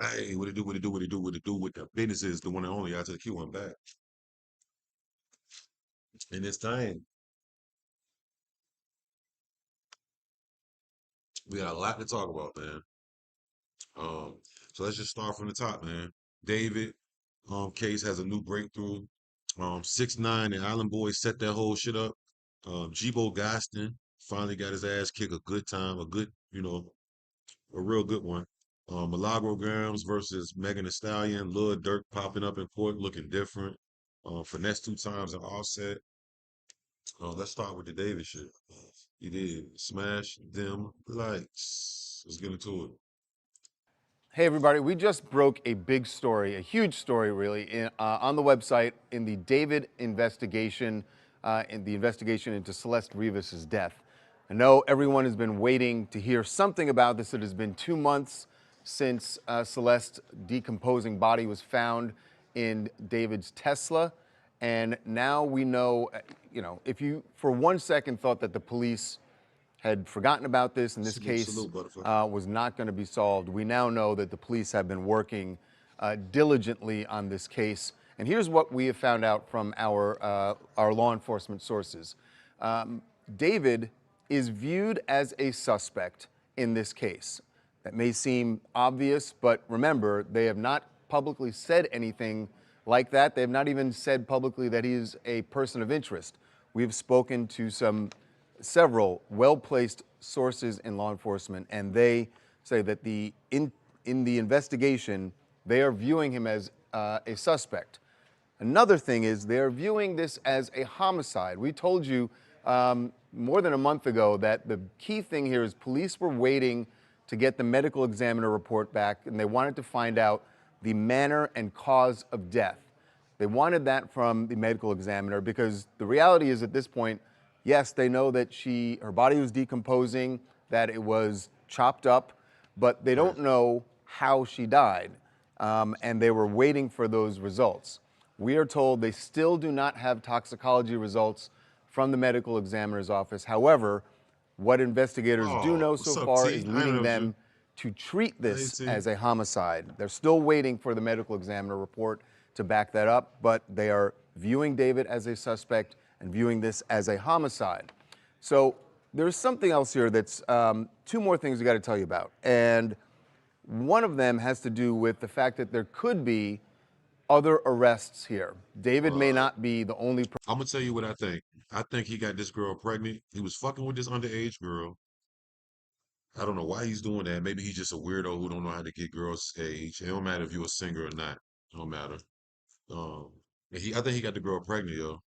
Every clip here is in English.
Hey, what it do, what it do, what it do, what it do with the business is the one and only. I to the Q, I'm back. And this time, we got a lot to talk about, man. Um, so let's just start from the top, man. David, case has a new breakthrough. 6ix9ine and Island Boys set that whole shit up. Jibo Gaston finally got his ass kicked a good time, a good, a real good one. Milagro Grams versus Megan Thee Stallion, Lil Durk popping up in court looking different. Finesse two times and Offset. Let's start with the David shit. He did smash them lights. Let's get into it. Hey, everybody, we just broke a big story, a huge story, really, on the website in the David investigation, in the investigation into Celeste Rivas's death. I know everyone has been waiting to hear something about this. It has been 2 months since Celeste's decomposing body was found in David's Tesla. And now we know, if you for 1 second thought that the police had forgotten about this and this Salute, case salute, butterfly. was not going to be solved, we now know that the police have been working diligently on this case. And here's what we have found out from our law enforcement sources. David is viewed as a suspect in this case. That may seem obvious, but remember, they have not publicly said anything like that. They have not even said publicly that he is a person of interest. We've spoken to several well-placed sources in law enforcement, and they say that in the investigation, they are viewing him as a suspect. Another thing is they're viewing this as a homicide. We told you more than a month ago that the key thing here is police were waiting to get the medical examiner report back, and they wanted to find out the manner and cause of death. They wanted that from the medical examiner because the reality is at this point, yes, they know that her body was decomposing, that it was chopped up, but they Right. don't know how she died, and they were waiting for those results. We are told they still do not have toxicology results from the medical examiner's office. However, what investigators do Oh, know so what's up, far T? is I ain't leading know you. them to treat Hey, this T. as a homicide. They're still waiting for the medical examiner report to back that up, but they are viewing David as a suspect and viewing this as a homicide. So there's something else here that's two more things we got to tell you about. And one of them has to do with the fact that there could be other arrests here. David may Uh, not be the only I'm gonna tell you what I think. I think he got this girl pregnant. He was fucking with this underage girl. I don't know why he's doing that. Maybe he's just a weirdo who don't know how to get girls' age. It don't matter if you're a singer or not. It don't matter. Um, I think he got the girl pregnant, yo,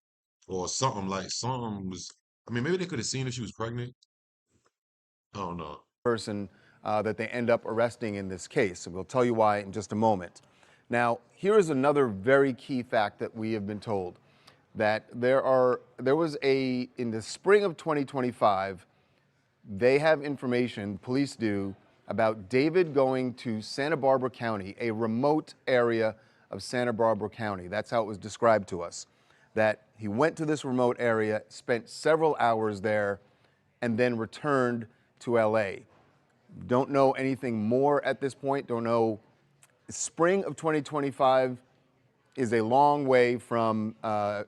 or something like something was. I mean, maybe they could have seen if she was pregnant. I don't know. person that they end up arresting in this case. And we'll tell you why in just a moment. Now, here is another very key fact that we have been told that there was in the spring of 2025, they have information, police do, about David going to Santa Barbara County, a remote area of Santa Barbara County. That's how it was described to us. That he went to this remote area, spent several hours there, and then returned to LA. Don't know anything more at this point. Don't know. Spring of 2025 is a long way from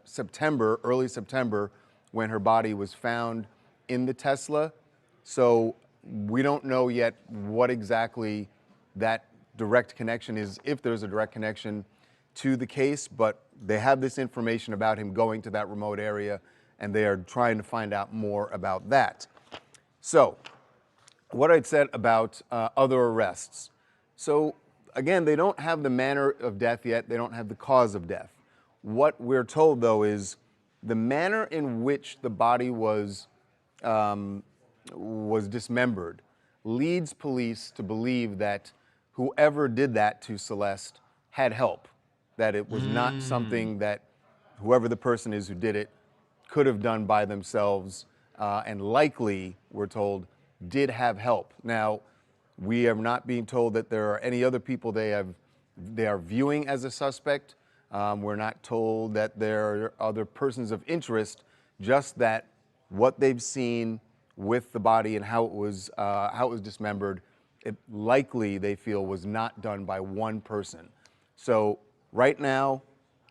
September, early September, when her body was found in the Tesla. So we don't know yet what exactly that direct connection is, if there's a direct connection to the case, but they have this information about him going to that remote area, and they are trying to find out more about that. So, what I'd said about other arrests. So, again, they don't have the manner of death yet, they don't have the cause of death. What we're told, though, is the manner in which the body was dismembered leads police to believe that whoever did that to Celeste had help, that it was not Mm, something that whoever the person is who did it could have done by themselves, and likely, we're told, did have help. Now, we are not being told that there are any other people they are viewing as a suspect. We're not told that there are other persons of interest, just that what they've seen with the body and how it was dismembered it likely, they feel, was not done by one person. So right now,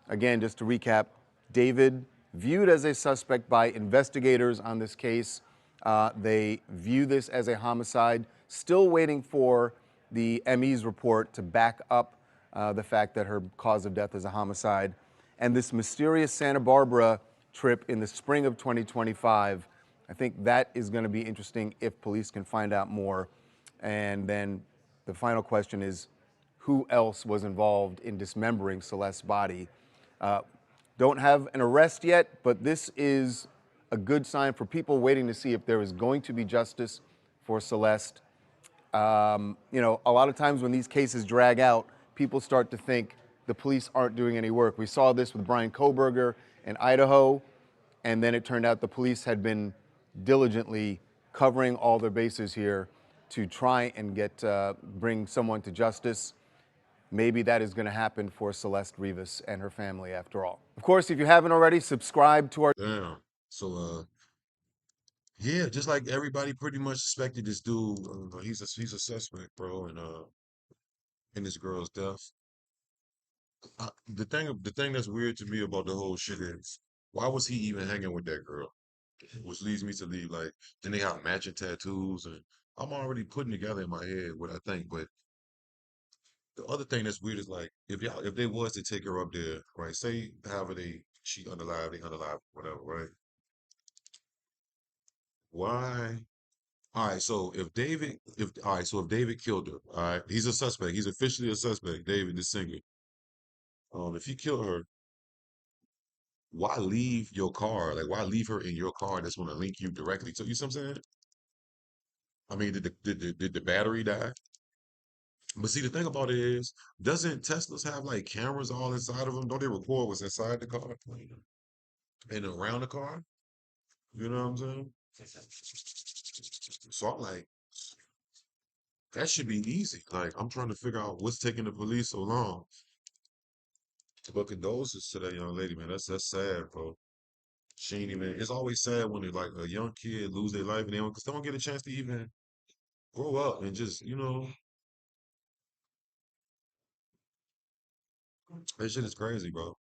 again, just to recap, David, viewed as a suspect by investigators on this case. They view this as a homicide, still waiting for the ME's report to back up the fact that her cause of death is a homicide. And this mysterious Santa Barbara trip in the spring of 2025, I think that is going to be interesting if police can find out more. And then the final question is, who else was involved in dismembering Celeste's body? Don't have an arrest yet, but this is a good sign for people waiting to see if there is going to be justice for Celeste. You know, a lot of times when these cases drag out, people start to think the police aren't doing any work. We saw this with Brian Kohberger in Idaho, and then it turned out the police had been diligently covering all their bases here to try and bring someone to justice. Maybe that is going to happen for Celeste Rivas and her family after all. Of course, if you haven't already, subscribe to our... Damn. So, yeah, just like everybody pretty much suspected this dude. He's a suspect, bro, in this girl's death. The thing that's weird to me about the whole shit is, why was he even hanging with that girl? Which leads me to leave, like, then they have matching tattoos, and I'm already putting together in my head what I think. But the other thing that's weird is, like, if they was to take her up there, right? Say however she unalive, they unalive, whatever, right? Why? All right, so if David killed her, all right, he's a suspect. He's officially a suspect, David, the singer. If he killed her, why leave your car? Like, why leave her in your car that's going to link you directly to you? See what I'm saying? I mean, did the battery die? But see, the thing about it is, doesn't Teslas have like cameras all inside of them? Don't they record what's inside the car and around the car? You know what I'm saying? So I'm like, that should be easy. Like, I'm trying to figure out what's taking the police so long. But condolences to that young lady, man. That's sad, bro. She ain't even. It's always sad when like a young kid lose their life and because they don't get a chance to even grow up and just, that shit is crazy, bro.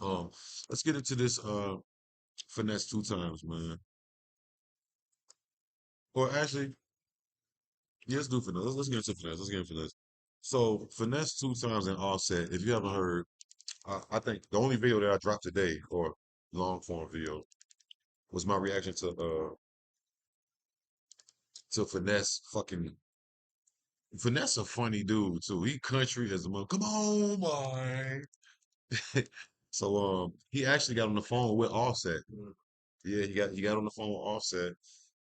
Um, let's get into this finesse two times, man. Or actually, yeah, let's do finesse. Let's get into finesse. Let's get into finesse. So finesse two times and offset. If you haven't heard, I think the only video that I dropped today, or long form video, was my reaction to finesse. Fucking finesse, a funny dude too. He country as a mother. Come on, boy. So he actually got on the phone with Offset. Yeah, he got on the phone with Offset,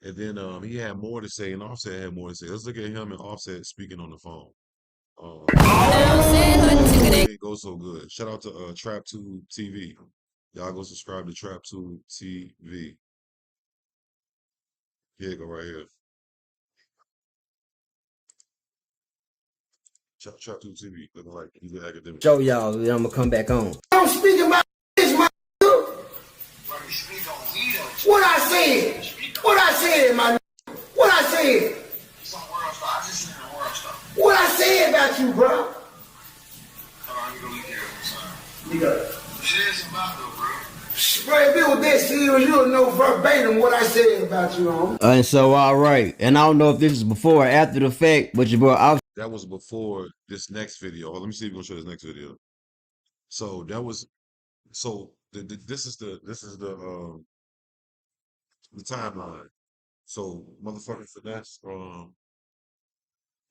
and then he had more to say, and Offset had more to say. Let's look at him and Offset speaking on the phone. It ain't go so good. Shout out to Trap2 TV. Y'all go subscribe to Trap2 TV. Here you go right here. Trap2 TV looking like he's an academic. Show y'all, then I'm gonna come back on. I'm speaking about this, my what I said. What I said, my what I said. What I said about you, bro. Bro, if it was that serious, you'll know verbatim what I said about you, homie. And so, all right. And I don't know if this is before or after the fact, but your boy, That was before this next video. Let me see if we're gonna show this next video. So that was this is the timeline. So motherfucking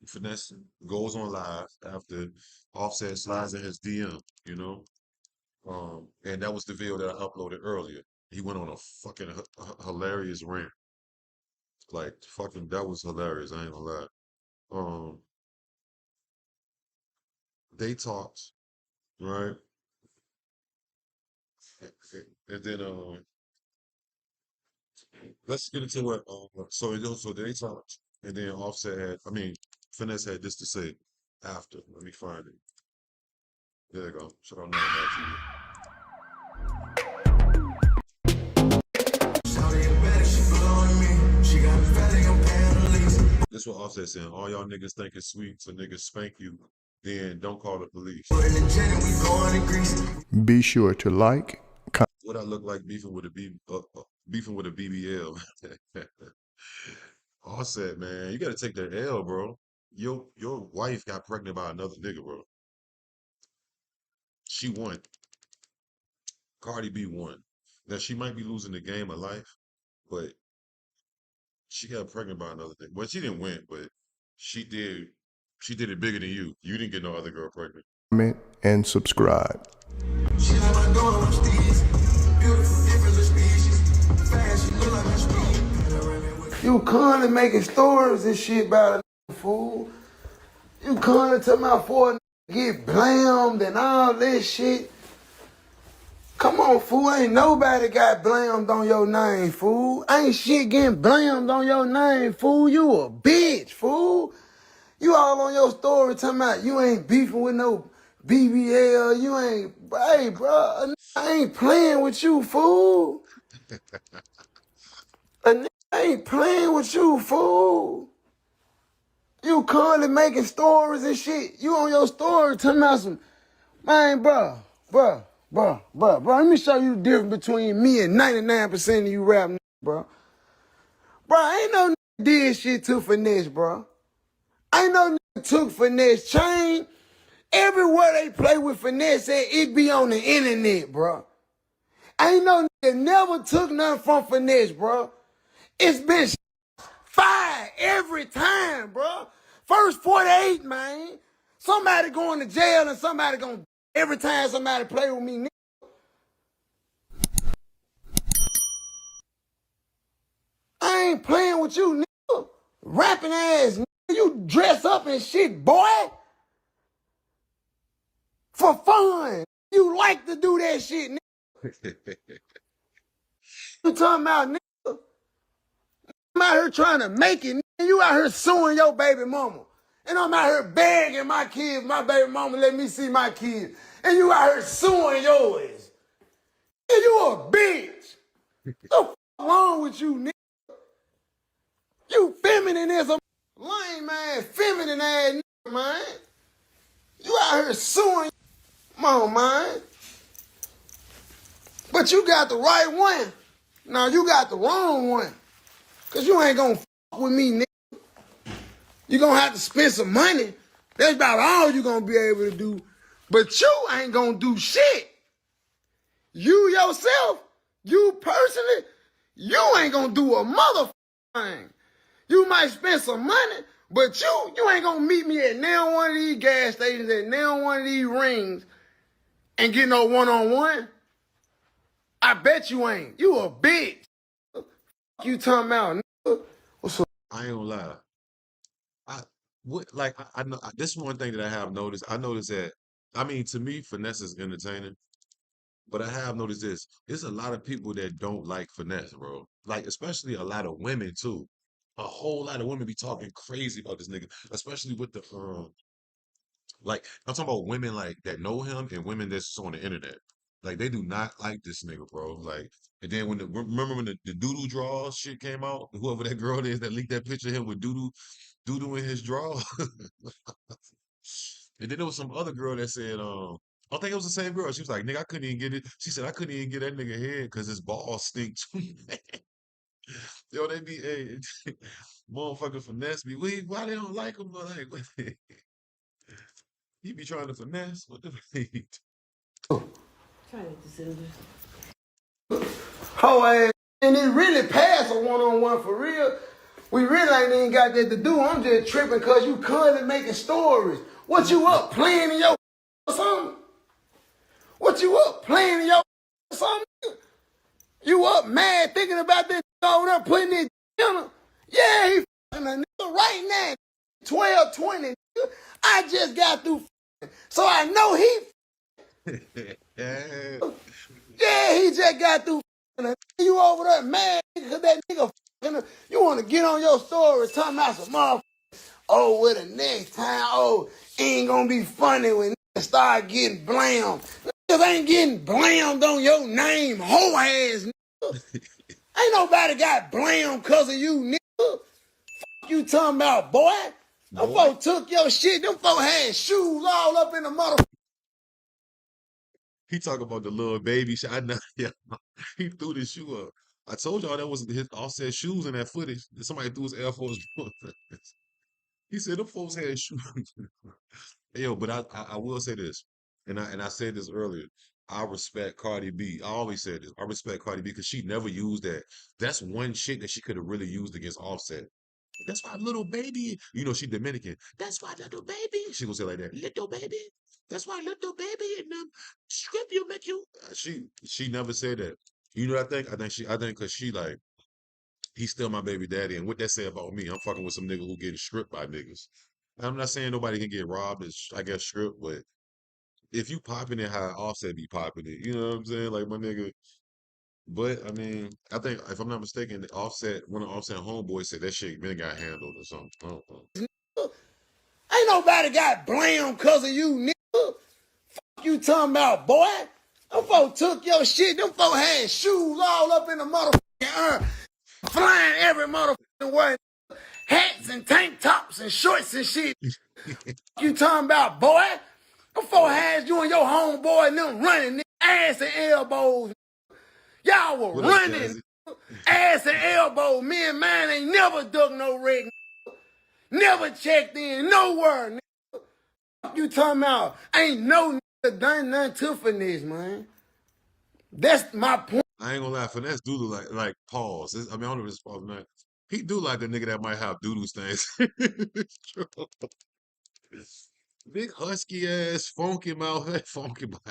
finesse goes on live after Offset slides in his DM, and that was the video that I uploaded earlier. He went on a fucking hilarious rant. Like fucking, that was hilarious. I ain't gonna lie. They talked, right? And then let's get into what so they talked, and then Finesse had this to say after. Let me find it. There you go. Shout out This what Offset saying. All y'all niggas think it's sweet, so niggas spank you, then don't call the police. Be sure to like, What I look like beefing with a BBL. Offset, man, you gotta take that L, bro. Your wife got pregnant by another nigga, bro. She won. Cardi B won. Now she might be losing the game of life, but she got pregnant by another nigga. Well, she didn't win, but she did. She did it bigger than you. You didn't get no other girl pregnant. comment, and subscribe. You constantly making stories and shit about a fool. You constantly tell my for a get blamed and all this shit. Come on, fool. Ain't nobody got blamed on your name, fool. Ain't shit getting blamed on your name, fool. You a bitch, fool. You all on your story talking about you ain't beefing with no BBL. You ain't, hey, bro, I ain't playing with you, fool. A nigga ain't playing with you, fool. You constantly making stories and shit. You on your story talking about some, man, bro. Let me show you the difference between me and 99% of you rap niggas, bro. Bro, ain't no nigga did shit to Finesse, bro. Ain't no nigga took Finesse chain. Everywhere they play with Finesse at, it be on the internet, bro. Ain't no nigga never took nothing from Finesse, bro. It's been fired every time, bro. First 48, man. Somebody going to jail and somebody going every time somebody play with me, nigga. I ain't playing with you, nigga. Rapping ass, nigga. You dress up and shit, boy. For fun. You like to do that shit, nigga. You talking about, nigga? I'm out here trying to make it, nigga. You out here suing your baby mama. And I'm out here begging my kids, my baby mama, let me see my kids. And you out here suing yours. And you a bitch. What the fuck wrong with you, nigga? You feminine as a lame man, feminine ass nigga, man. You out here suing. Come on, man. But you got the right one. Now you got the wrong one. Cause you ain't gonna fuck with me, nigga. You gonna have to spend some money. That's about all you gonna be able to do. But you ain't gonna do shit. You yourself, you personally, you ain't gonna do a motherfucking thing. You might spend some money, but you ain't gonna meet me at now one of these gas stations, at now one of these rings, and get no one-on-one. I bet you ain't. You a bitch. You talking about, nigga? What's up? I ain't gonna lie. I know this is one thing that I have noticed. I noticed that I mean to me, Finesse is entertaining, but I have noticed this. There's a lot of people that don't like Finesse, bro. Like especially a lot of women too. A whole lot of women be talking crazy about this nigga, especially with the like I'm talking about women like that know him and women that's on the internet. Like they do not like this nigga, bro. Like and then when remember when the doodoo draws shit came out, whoever that girl is that leaked that picture of him with doodoo in his draw. And then there was some other girl that said, I think it was the same girl. She was like, nigga, I couldn't even get it. She said, I couldn't even get that nigga head because his balls stink too. Yo, they be, hey, motherfucker Finesse be, why they don't like him? But like, he be trying to finesse. What the Try to consider. Ho ass. And it really passed a one-on-one for real. We really ain't even got that to do. I'm just tripping because you constantly making stories. What you up playing in your something? What you up playing in your something? You up mad thinking about this over there putting it in? Yeah, he fucking a nigga right now. 12:20. I just got through so I know he yeah. yeah, he just got through you over there mad because that nigga you want to get on your story talking about some motherfucker. Oh, with the next time, oh, ain't gonna be funny when niggas start getting blamed. Niggas ain't getting blamed on your name, hoe ass nigga. Ain't nobody got blamed because of you, nigga. You talking about, boy? Them folks took your shit. Them folks had shoes all up in the mother. He talk about the little baby shit. I know. Yeah, he threw the shoe up. I told y'all that was his Offset shoes in that footage. Somebody threw his Air Force One. He said them folks had shoes. Yo, but I will say this, and I said this earlier. I respect Cardi B. I always said this. I respect Cardi B because she never used that. That's one shit that she could have really used against Offset. That's why little baby, she Dominican. That's why little baby. She gonna say like that, little baby. That's why little baby and them script you make you. She never said that. You know what I think? I think because she like he's still my baby daddy, and what that say about me? I'm fucking with some nigga who getting stripped by niggas. I'm not saying nobody can get robbed, I guess stripped, but if you popping it how Offset be popping it, you know what I'm saying? Like my nigga. But I mean, I think if I'm not mistaken, one of Offset homeboys said that shit been got handled or something. I don't know. Ain't nobody got blamed because of you, nigga. Fuck you talking about, boy? Them folks took your shit. Them folks had shoes all up in the motherfucking air, flying every motherfucking way. Hats and tank tops and shorts and shit. You talking about, boy? Them folks had you and your homeboy and them running, nigga, ass and elbows. Y'all were What up, running, Jazzy? ass and elbows. Me and mine ain't never dug no rig. Never checked in nowhere, nigga. You talking about? Ain't no nigga done nothing to Finesse, man. That's my point. I ain't gonna lie, Finesse do look like pause. I mean, I don't know if it's pause or not. He do like the nigga that might have doodoo stains. Big husky ass, funky mouth, funky body.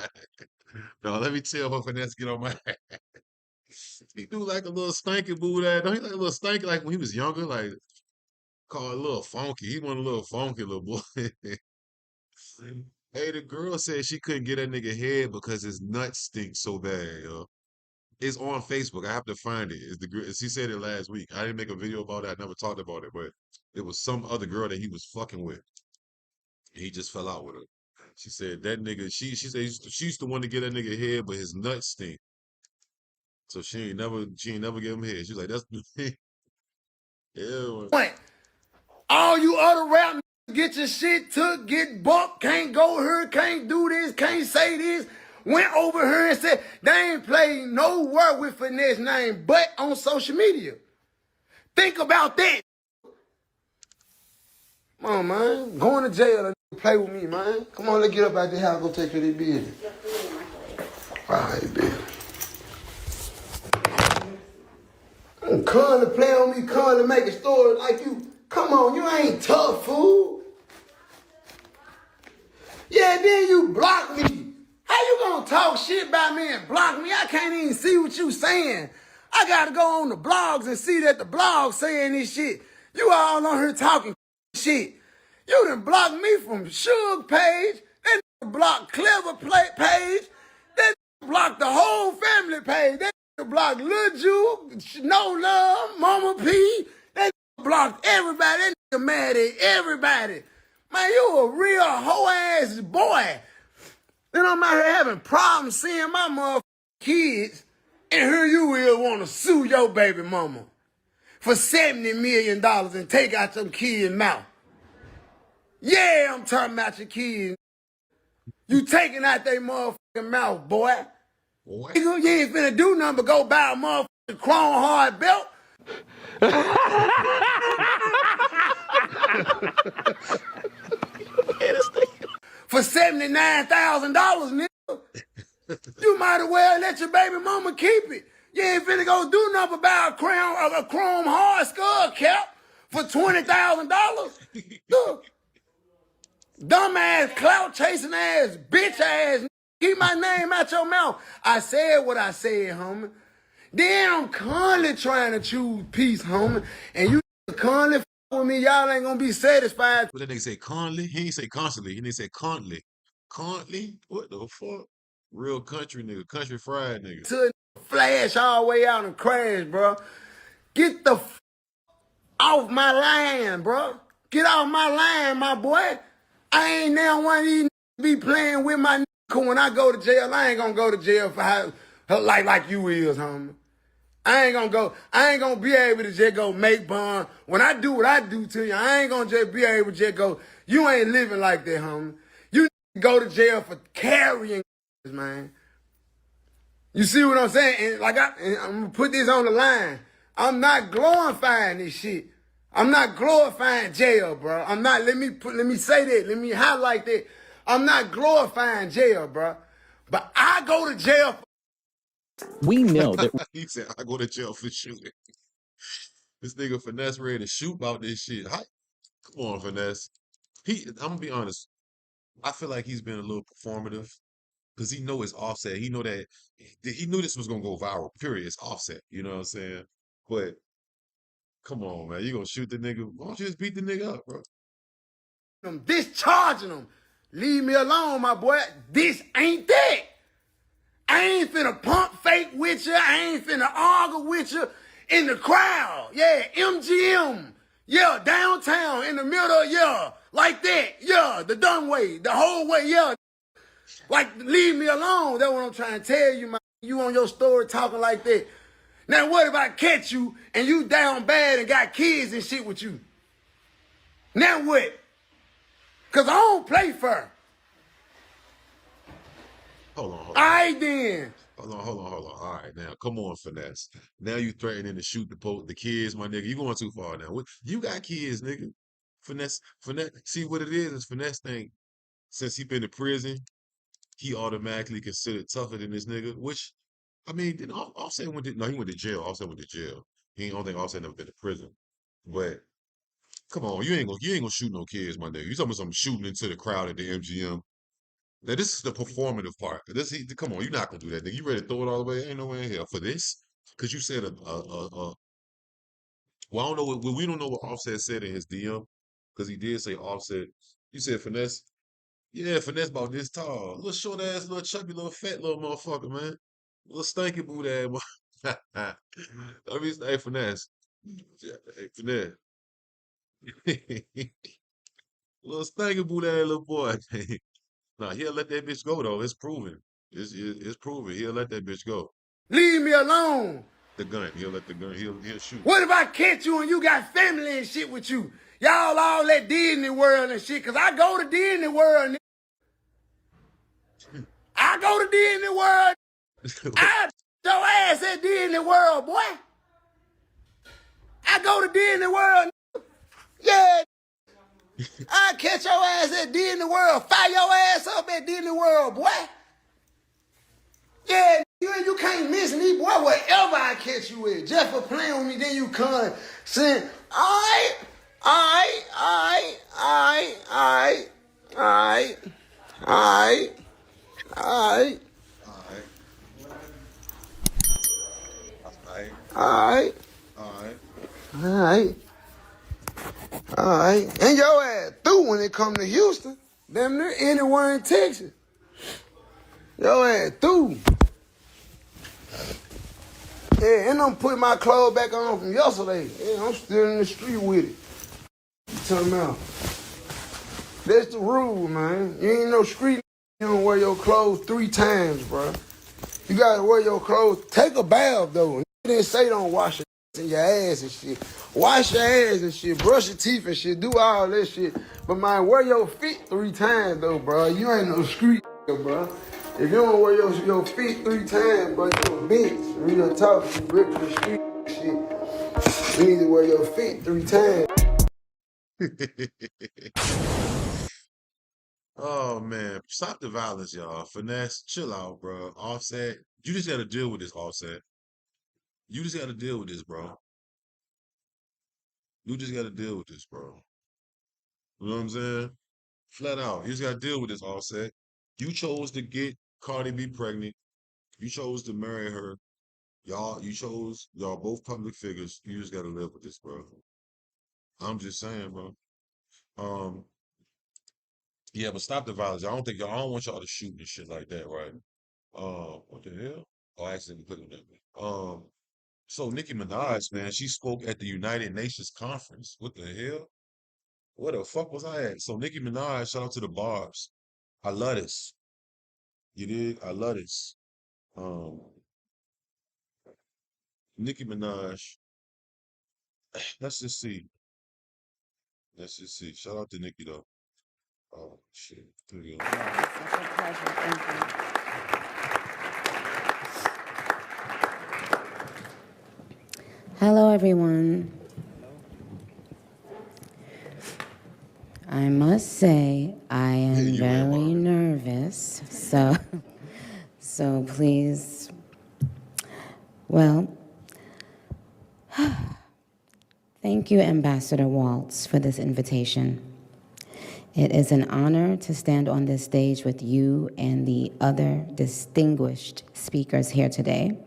No, let me tell her Finesse get on my ass. He do like a little stanky boo that. Don't he like a little stanky like when he was younger? Like call it a little funky. He want a little funky little boy. Hey, the girl said she couldn't get that nigga head because his nuts stink so bad, yo. It's on Facebook. I have to find it. It's the girl. She said it last week. I didn't make a video about it. I never talked about it, but it was some other girl that he was fucking with. He just fell out with her. She said that nigga. She said she's the one to get that nigga head, but his nuts stink. So she ain't never give him head. She's like, that's yeah. Point. All you other rap niggas get your shit took, get bumped, can't go here, can't do this, can't say this. Went over here and said they ain't played nowhere with Finesse name but on social media. Think about that. Come on, man. Going to jail and play with me, man. Come on, let's get up out the house, go take care of this business. All right, bitch. Come to play on me, come to make a story like you. Come on, you ain't tough, fool. Yeah, then you block me. How you gonna talk shit about me and block me? I can't even see what you saying. I gotta go on the blogs and see that the blog's saying this shit. You all on here talking shit. You done blocked me from Suge page. That nigga blocked Clever page. That nigga blocked the whole family page. That nigga blocked Lil Ju, No Love, Mama P. That nigga blocked everybody. That nigga mad at everybody. Man, you a real hoe-ass boy. Then I'm out here having problems seeing my motherfucking kids, and here you will want to sue your baby mama for $70 million and take out your kid's mouth. Yeah, I'm talking about your kids. You taking out their motherfucking mouth, boy. What? Nigga, you ain't finna do nothing but go buy a motherfucking chrome hard belt. For $79,000, nigga. You might as well let your baby mama keep it. You ain't finna go do nothing about a chrome hard skull cap for $20,000. Dumbass, clout chasing ass, bitch ass. Keep my name out your mouth. I said what I said, homie. Then I'm constantly trying to choose peace, homie. And you constantly with me, y'all ain't gonna be satisfied. What did they say? Conley? He ain't say constantly. He didn't say constantly. Conley? What the fuck? Real country nigga, country fried nigga. To flash all the way out and crash, bro. Get the off my line, bro. Get off my line, my boy. I ain't now one of these be playing with my nigga when I go to jail. I ain't gonna go to jail for how like you is, homie. I ain't gonna be able to just go make bond. When I do what I do to you, I ain't gonna just be able to just go, you ain't living like that, homie. You go to jail for carrying, man. You see what I'm saying? And like I'm gonna put this on the line. I'm not glorifying this shit. I'm not glorifying jail, bro. I'm not. Let me say that. Let me highlight that. I'm not glorifying jail, bro. But I go to jail. We know that He said, I go to jail for shooting. This nigga Finesse ready to shoot about this shit. Come on, Finesse. I'm gonna be honest. I feel like he's been a little performative because he know it's Offset. He know that he knew this was gonna go viral. Period. It's Offset. You know what I'm saying? But come on, man. You gonna shoot the nigga? Why don't you just beat the nigga up, bro? I'm discharging them. Leave me alone, my boy. This ain't that. I ain't finna pump fake with you. I ain't finna argue with you in the crowd. Yeah, MGM. Yeah, downtown, in the middle, yeah. Like that. Yeah, the done way, the whole way, yeah. Like, leave me alone. That's what I'm trying to tell you, man. You on your story talking like that. Now, what if I catch you and you down bad and got kids and shit with you? Now what? Because I don't play fair. Hold on. All right, then. Hold on. All right, now come on, Finesse. Now you threatening to shoot the kids, my nigga. You going too far now. You got kids, nigga. Finesse. See what it is Finesse think. Since he been in prison, he automatically considered tougher than this nigga. Which, I mean, then Offset went to no, he went to jail. Offset went to jail. I don't think Offset never been to prison. But come on, you ain't gonna shoot no kids, my nigga. You talking about some shooting into the crowd at the MGM. Now this is the performative part. Come on, you're not gonna do that, nigga. You ready to throw it all the way? Ain't no way in hell for this. Cause you said well, I don't know we don't know what Offset said in his DM. Cause he did say Offset. You said Finesse. Yeah, Finesse about this tall. Little short ass, little chubby, little fat little motherfucker, man. Little stinky boot ass. I mean, hey, Finesse. Hey, Finesse. Little stinky boot ass little boy. Nah, he'll let that bitch go though. It's proven. It's proven. He'll let that bitch go. Leave me alone. The gun. He'll let the gun. He'll shoot. What if I catch you and you got family and shit with you? Y'all all at Disney World and shit, because I go to Disney World. I go to Disney World. I your ass at Disney World, boy. I go to Disney World. Yeah. I catch your ass at Disney World. Fire your ass up at Disney World, boy. Yeah, you can't miss me, boy. Whatever I catch you with, just for playing with me, then you come saying, all right. And your ass through when it come to Houston. Damn near anywhere in Texas. Your ass through. Yeah, and I'm putting my clothes back on from yesterday. Yeah, I'm still in the street with it. You talking about? That's the rule, man. You ain't no street. You don't wear your clothes 3 times, bro. You gotta wear your clothes. Take a bath, though. They didn't say don't wash your ass and shit. Wash your ass and shit. Brush your teeth and shit. Do all that shit. But, man, wear your feet 3 times, though, bro. You ain't no street, bro. If you don't wear your feet 3 times, bro, you a bitch. Real talk, you rip the street shit. You need to wear your feet 3 times. Oh man, stop the violence, y'all. Finesse, chill out, bro. Offset, you just got to deal with this. Offset, you just got to deal with this, bro. You just got to deal with this, bro. You know what I'm saying? Flat out, you just got to deal with this. Offset, you chose to get Cardi B pregnant. You chose to marry her. Y'all both public figures. You just got to live with this, bro. I'm just saying, bro. Um, yeah, but stop the violence. I don't want y'all to shoot and shit like that, right? What the hell? Oh, I accidentally clicked on that. So Nicki Minaj, man, she spoke at the United Nations conference. What the hell? Where the fuck was I at? So Nicki Minaj, shout out to the Barbs. I love this. You did? I love this. Um, Nicki Minaj. Let's just see. Let's just see. Shout out to Nicki though. Oh shit. Here we go. It's such a pleasure. Thank you. Hello, everyone. I must say I am you ran, very Marvin. nervous. So please, well, thank you, Ambassador Waltz, for this invitation. It is an honor to stand on this stage with you and the other distinguished speakers here today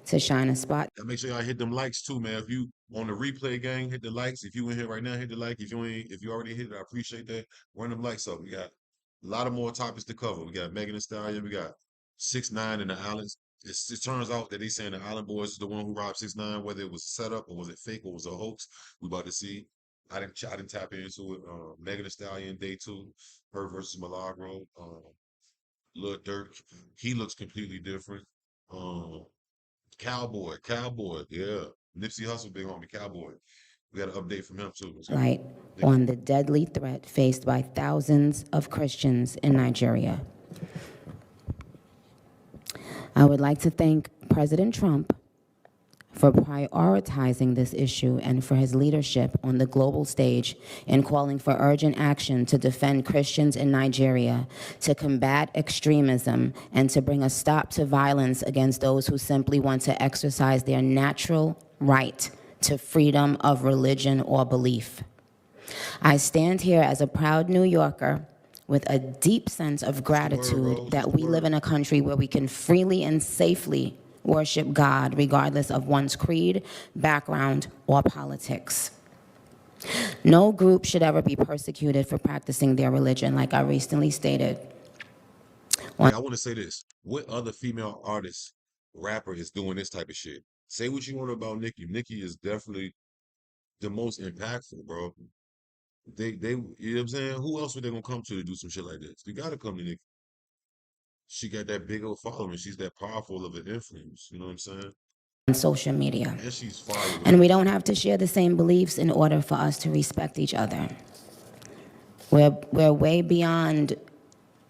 to shine a spot. Make sure y'all hit them likes too, man. If you on the replay gang, hit the likes. If you in here right now, hit the like. If you already hit it, I appreciate that. Run them likes up. We got a lot of more topics to cover. We got Megan Thee Stallion. We got 6ix9ine and the Islands. It turns out that they saying the Island Boys is the one who robbed 6ix9ine, whether it was set up or was it fake or was it a hoax. We about to see. I didn't tap into it. Megan Thee Stallion day 2, her versus Milagro. Lil Durk, he looks completely different. Cowboy, yeah. Nipsey Hussle, big homie, Cowboy. We got an update from him too. Let's go. Light on the deadly threat faced by thousands of Christians in Nigeria. I would like to thank President Trump for prioritizing this issue and for his leadership on the global stage in calling for urgent action to defend Christians in Nigeria, to combat extremism, and to bring a stop to violence against those who simply want to exercise their natural right to freedom of religion or belief. I stand here as a proud New Yorker with a deep sense of gratitude that we live in a country where we can freely and safely worship God regardless of one's creed, background, or politics. No group should ever be persecuted for practicing their religion, like I recently stated. I want to say this. What other female artist, rapper is doing this type of shit? Say what you want about Nicki. Nicki is definitely the most impactful, bro. You know what I'm saying? Who else would they gonna come to do some shit like this? You gotta come to Nicki. She got that big old following. She's that powerful of an influence. You know what I'm saying? On social media. And she's fire. And we don't have to share the same beliefs in order for us to respect each other. We're way beyond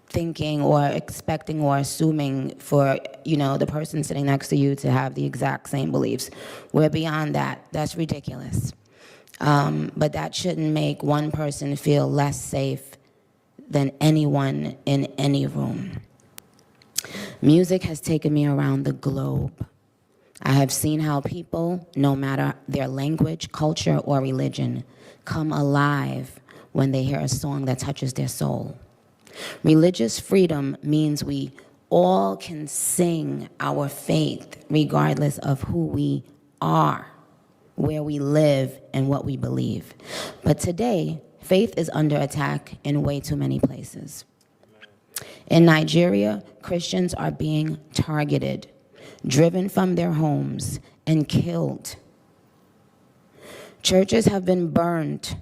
thinking or expecting or assuming for, the person sitting next to you to have the exact same beliefs. We're beyond that. That's ridiculous. But that shouldn't make one person feel less safe than anyone in any room. Music has taken me around the globe. I have seen how people, no matter their language, culture, or religion, come alive when they hear a song that touches their soul. Religious freedom means we all can sing our faith regardless of who we are, where we live, and what we believe. But today, faith is under attack in way too many places. In Nigeria, Christians are being targeted, driven from their homes, and killed. Churches have been burned.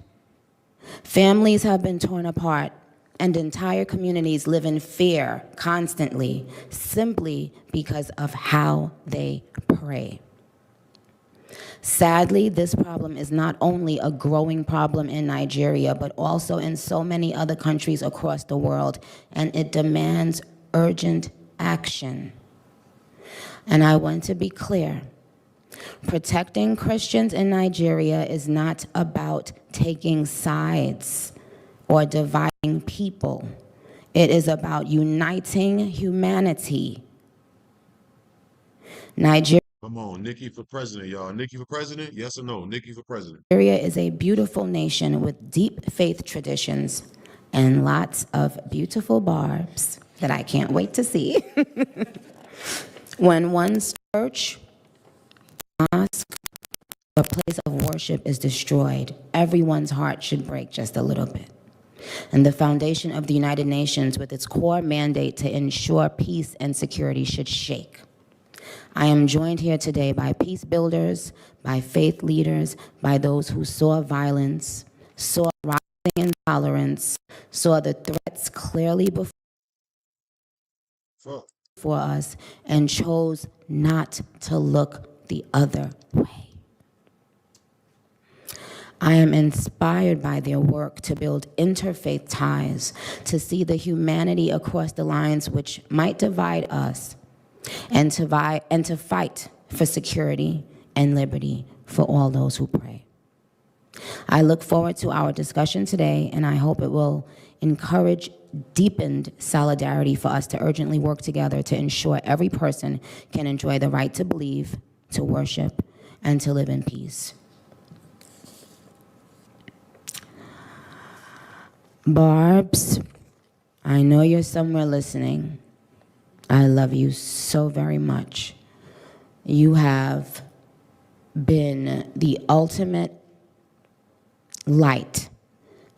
Families have been torn apart, and entire communities live in fear constantly, simply because of how they pray. Sadly, this problem is not only a growing problem in Nigeria, but also in so many other countries across the world, and it demands urgent action. And I want to be clear. Protecting Christians in Nigeria is not about taking sides or dividing people. It is about uniting humanity. Nigeria Come on, Nicki for president, y'all. Nicki for president? Yes or no? Nicki for president. Nigeria is a beautiful nation with deep faith traditions and lots of beautiful barbs that I can't wait to see. When one's church, mosque, or place of worship is destroyed, everyone's heart should break just a little bit. And the foundation of the United Nations, with its core mandate to ensure peace and security, should shake. I am joined here today by peace builders, by faith leaders, by those who saw violence, saw rising intolerance, saw the threats clearly before us, and chose not to look the other way. I am inspired by their work to build interfaith ties, to see the humanity across the lines which might divide us, and to fight for security and liberty for all those who pray. I look forward to our discussion today, and I hope it will encourage deepened solidarity for us to urgently work together to ensure every person can enjoy the right to believe, to worship, and to live in peace. Barbs, I know you're somewhere listening. I love you so very much. You have been the ultimate light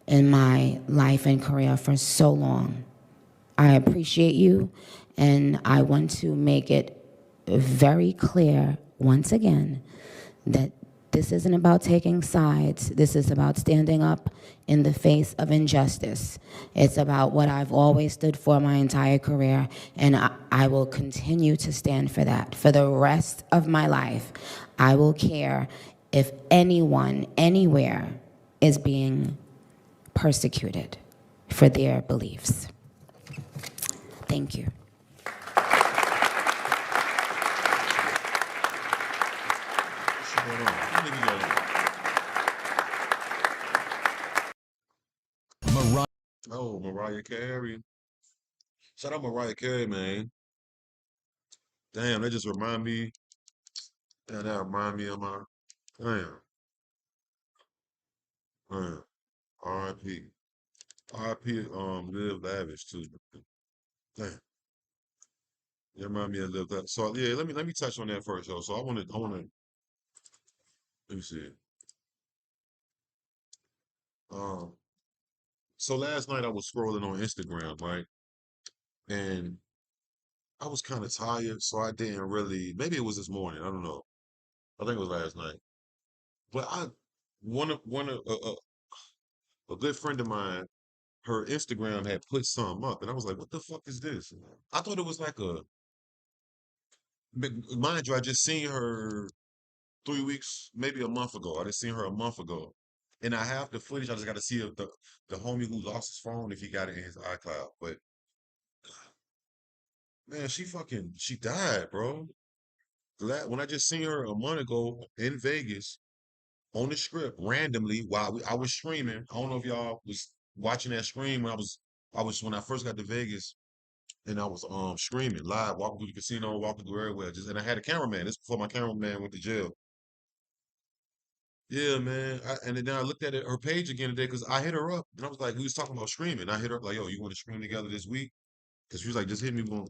in my life and career for so long. I appreciate you, and I want to make it very clear once again that this isn't about taking sides. This is about standing up in the face of injustice. It's about what I've always stood for my entire career, and I will continue to stand for that. For the rest of my life, I will care if anyone, anywhere, is being persecuted for their beliefs. Thank you. What's going on? What nigga got Mariah. on? Oh, Mariah Carey. Shout out Mariah Carey, man. Damn, that just remind me. Damn, that remind me of my. Damn, man. R.I.P. R.I.P. Live Lavish too. Damn, that remind me of Live Lavish. So yeah, let me touch on that first, yo. So I wanna. Let me see. Um, so last night I was scrolling on Instagram, right, and I was kind of tired, so I didn't really. Maybe it was this morning. I don't know. I think it was last night. But one of a good friend of mine, her Instagram had put something up, and I was like, "What the fuck is this?" I thought it was like mind you, I just seen her 3 weeks, maybe a month ago. I just seen her a month ago, and I have the footage. I just got to see if the homie who lost his phone if he got it in his iCloud. But man, she died, bro. When I just seen her a month ago in Vegas on the strip randomly while I was streaming. I don't know if y'all was watching that stream when I first got to Vegas and I was streaming live, walking through the casino, walking through everywhere. Just and I had a cameraman. This before my cameraman went to jail. Yeah, man. And then I looked at her page again today because I hit her up and I was like, we was talking about streaming. I hit her up like, yo, you want to stream together this week? Because she was like, just hit me when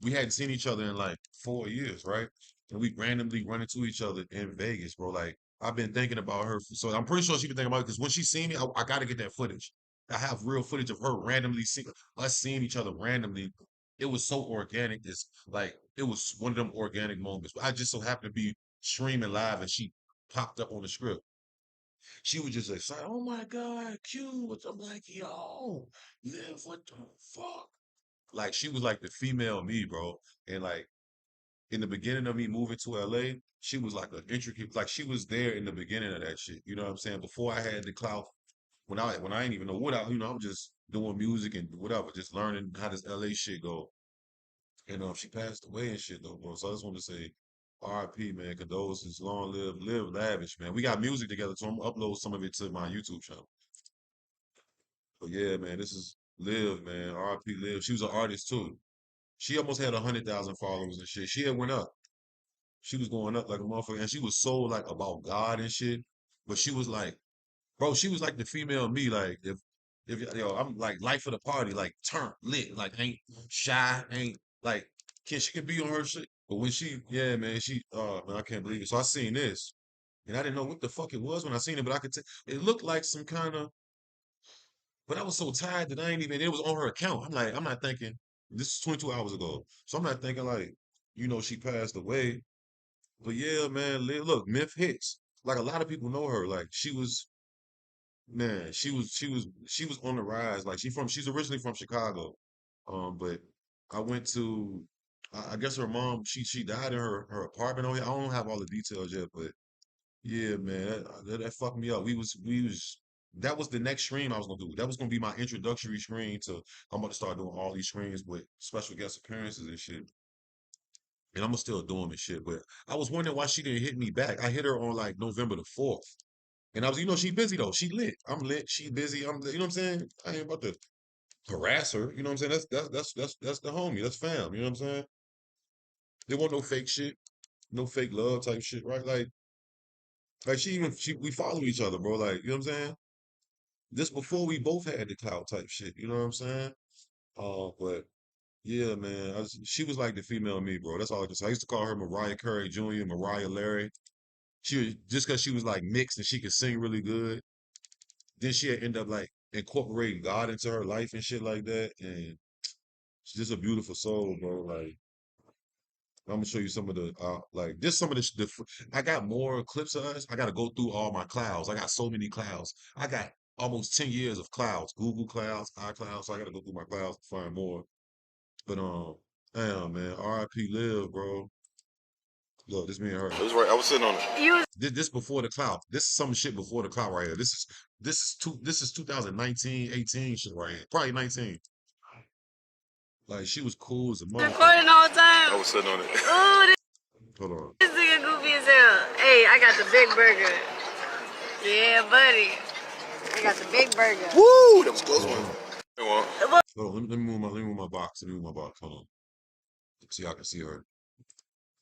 we hadn't seen each other in like 4 years, right? And we randomly run into each other in Vegas, bro. Like I've been thinking about her, so I'm pretty sure she been thinking about it because when she seen me, I got to get that footage. I have real footage of her randomly seeing us seeing each other randomly. It was so organic. It's like it was one of them organic moments. I just so happened to be streaming live and she popped up on the script. She was just like, "Oh my God, cute." I'm like, yo, Liv, what the fuck? Like she was like the female me, bro. And like in the beginning of me moving to LA, she was like an intricate, like she was there in the beginning of that shit. You know what I'm saying? Before I had the clout, when I didn't even know what I'm just doing music and whatever, just learning how this LA shit go. And she passed away and shit though, bro. So I just want to say RIP, man, condolences, long live lavish, man. We got music together, so I'm gonna upload some of it to my YouTube channel. But yeah, man, this is Liv, man. RIP Liv. She was an artist too. She almost had 100,000 followers and shit. She had went up. She was going up like a motherfucker, and she was so like about God and shit. But she was like, bro, she was like the female me. Like if yo, I'm like life of the party, like turn lit, like ain't shy, ain't like she can be on her shit. But when yeah, man, man, I can't believe it. So I seen this, and I didn't know what the fuck it was when I seen it, but I could tell it looked like some kind of. But I was so tired that I ain't even. It was on her account. I'm not thinking. This is 22 hours ago, so I'm not thinking like, she passed away. But yeah, man, look, Myth hits. Like a lot of people know her. Like she was, man, she was on the rise. Like she's originally from Chicago. But I went to I guess her mom, she died in her apartment over here. I don't have all the details yet, but yeah, man, that fucked me up. We was that was the next stream I was gonna do. That was gonna be my introductory screen to I'm about to start doing all these screens with special guest appearances and shit. And I'm gonna still do them and shit. But I was wondering why she didn't hit me back. I hit her on like November the 4th. And I was, she busy though. She lit. I'm lit. She busy. I'm lit. You know what I'm saying? I ain't about to harass her. You know what I'm saying? That's the homie. That's fam. You know what I'm saying? There wasn't no fake shit, no fake love type shit, right? Like we follow each other, bro. Like, you know what I'm saying? This before we both had the clout type shit. You know what I'm saying? But yeah, man, she was like the female me, bro. That's all I can say. I used to call her Mariah Carey Jr., Mariah Larry. She was just because she was like mixed and she could sing really good. Then she'd end up like incorporating God into her life and shit like that. And she's just a beautiful soul, bro. Like I'm gonna show you some of the like just some of I got more clips of us. I gotta go through all my clouds. I got so many clouds. I got almost 10 years of clouds, Google clouds, iClouds. So I gotta go through my clouds to find more. But damn man, RIP live, bro. Look, this me and her. It was right. I was sitting on it. This before the cloud. This is some shit before the cloud right here. This is 2019, 18 shit right here. Probably 19. Like she was cool as a motherfucker. Recording all the time. I was sitting on it. Ooh, Hold on. this nigga goofy as hell. Hey, I got the big burger. Yeah, buddy. I got the big burger. Woo! That was close one. Hold on, let me move my box. Let me move my box. Hold on. So y'all can see her.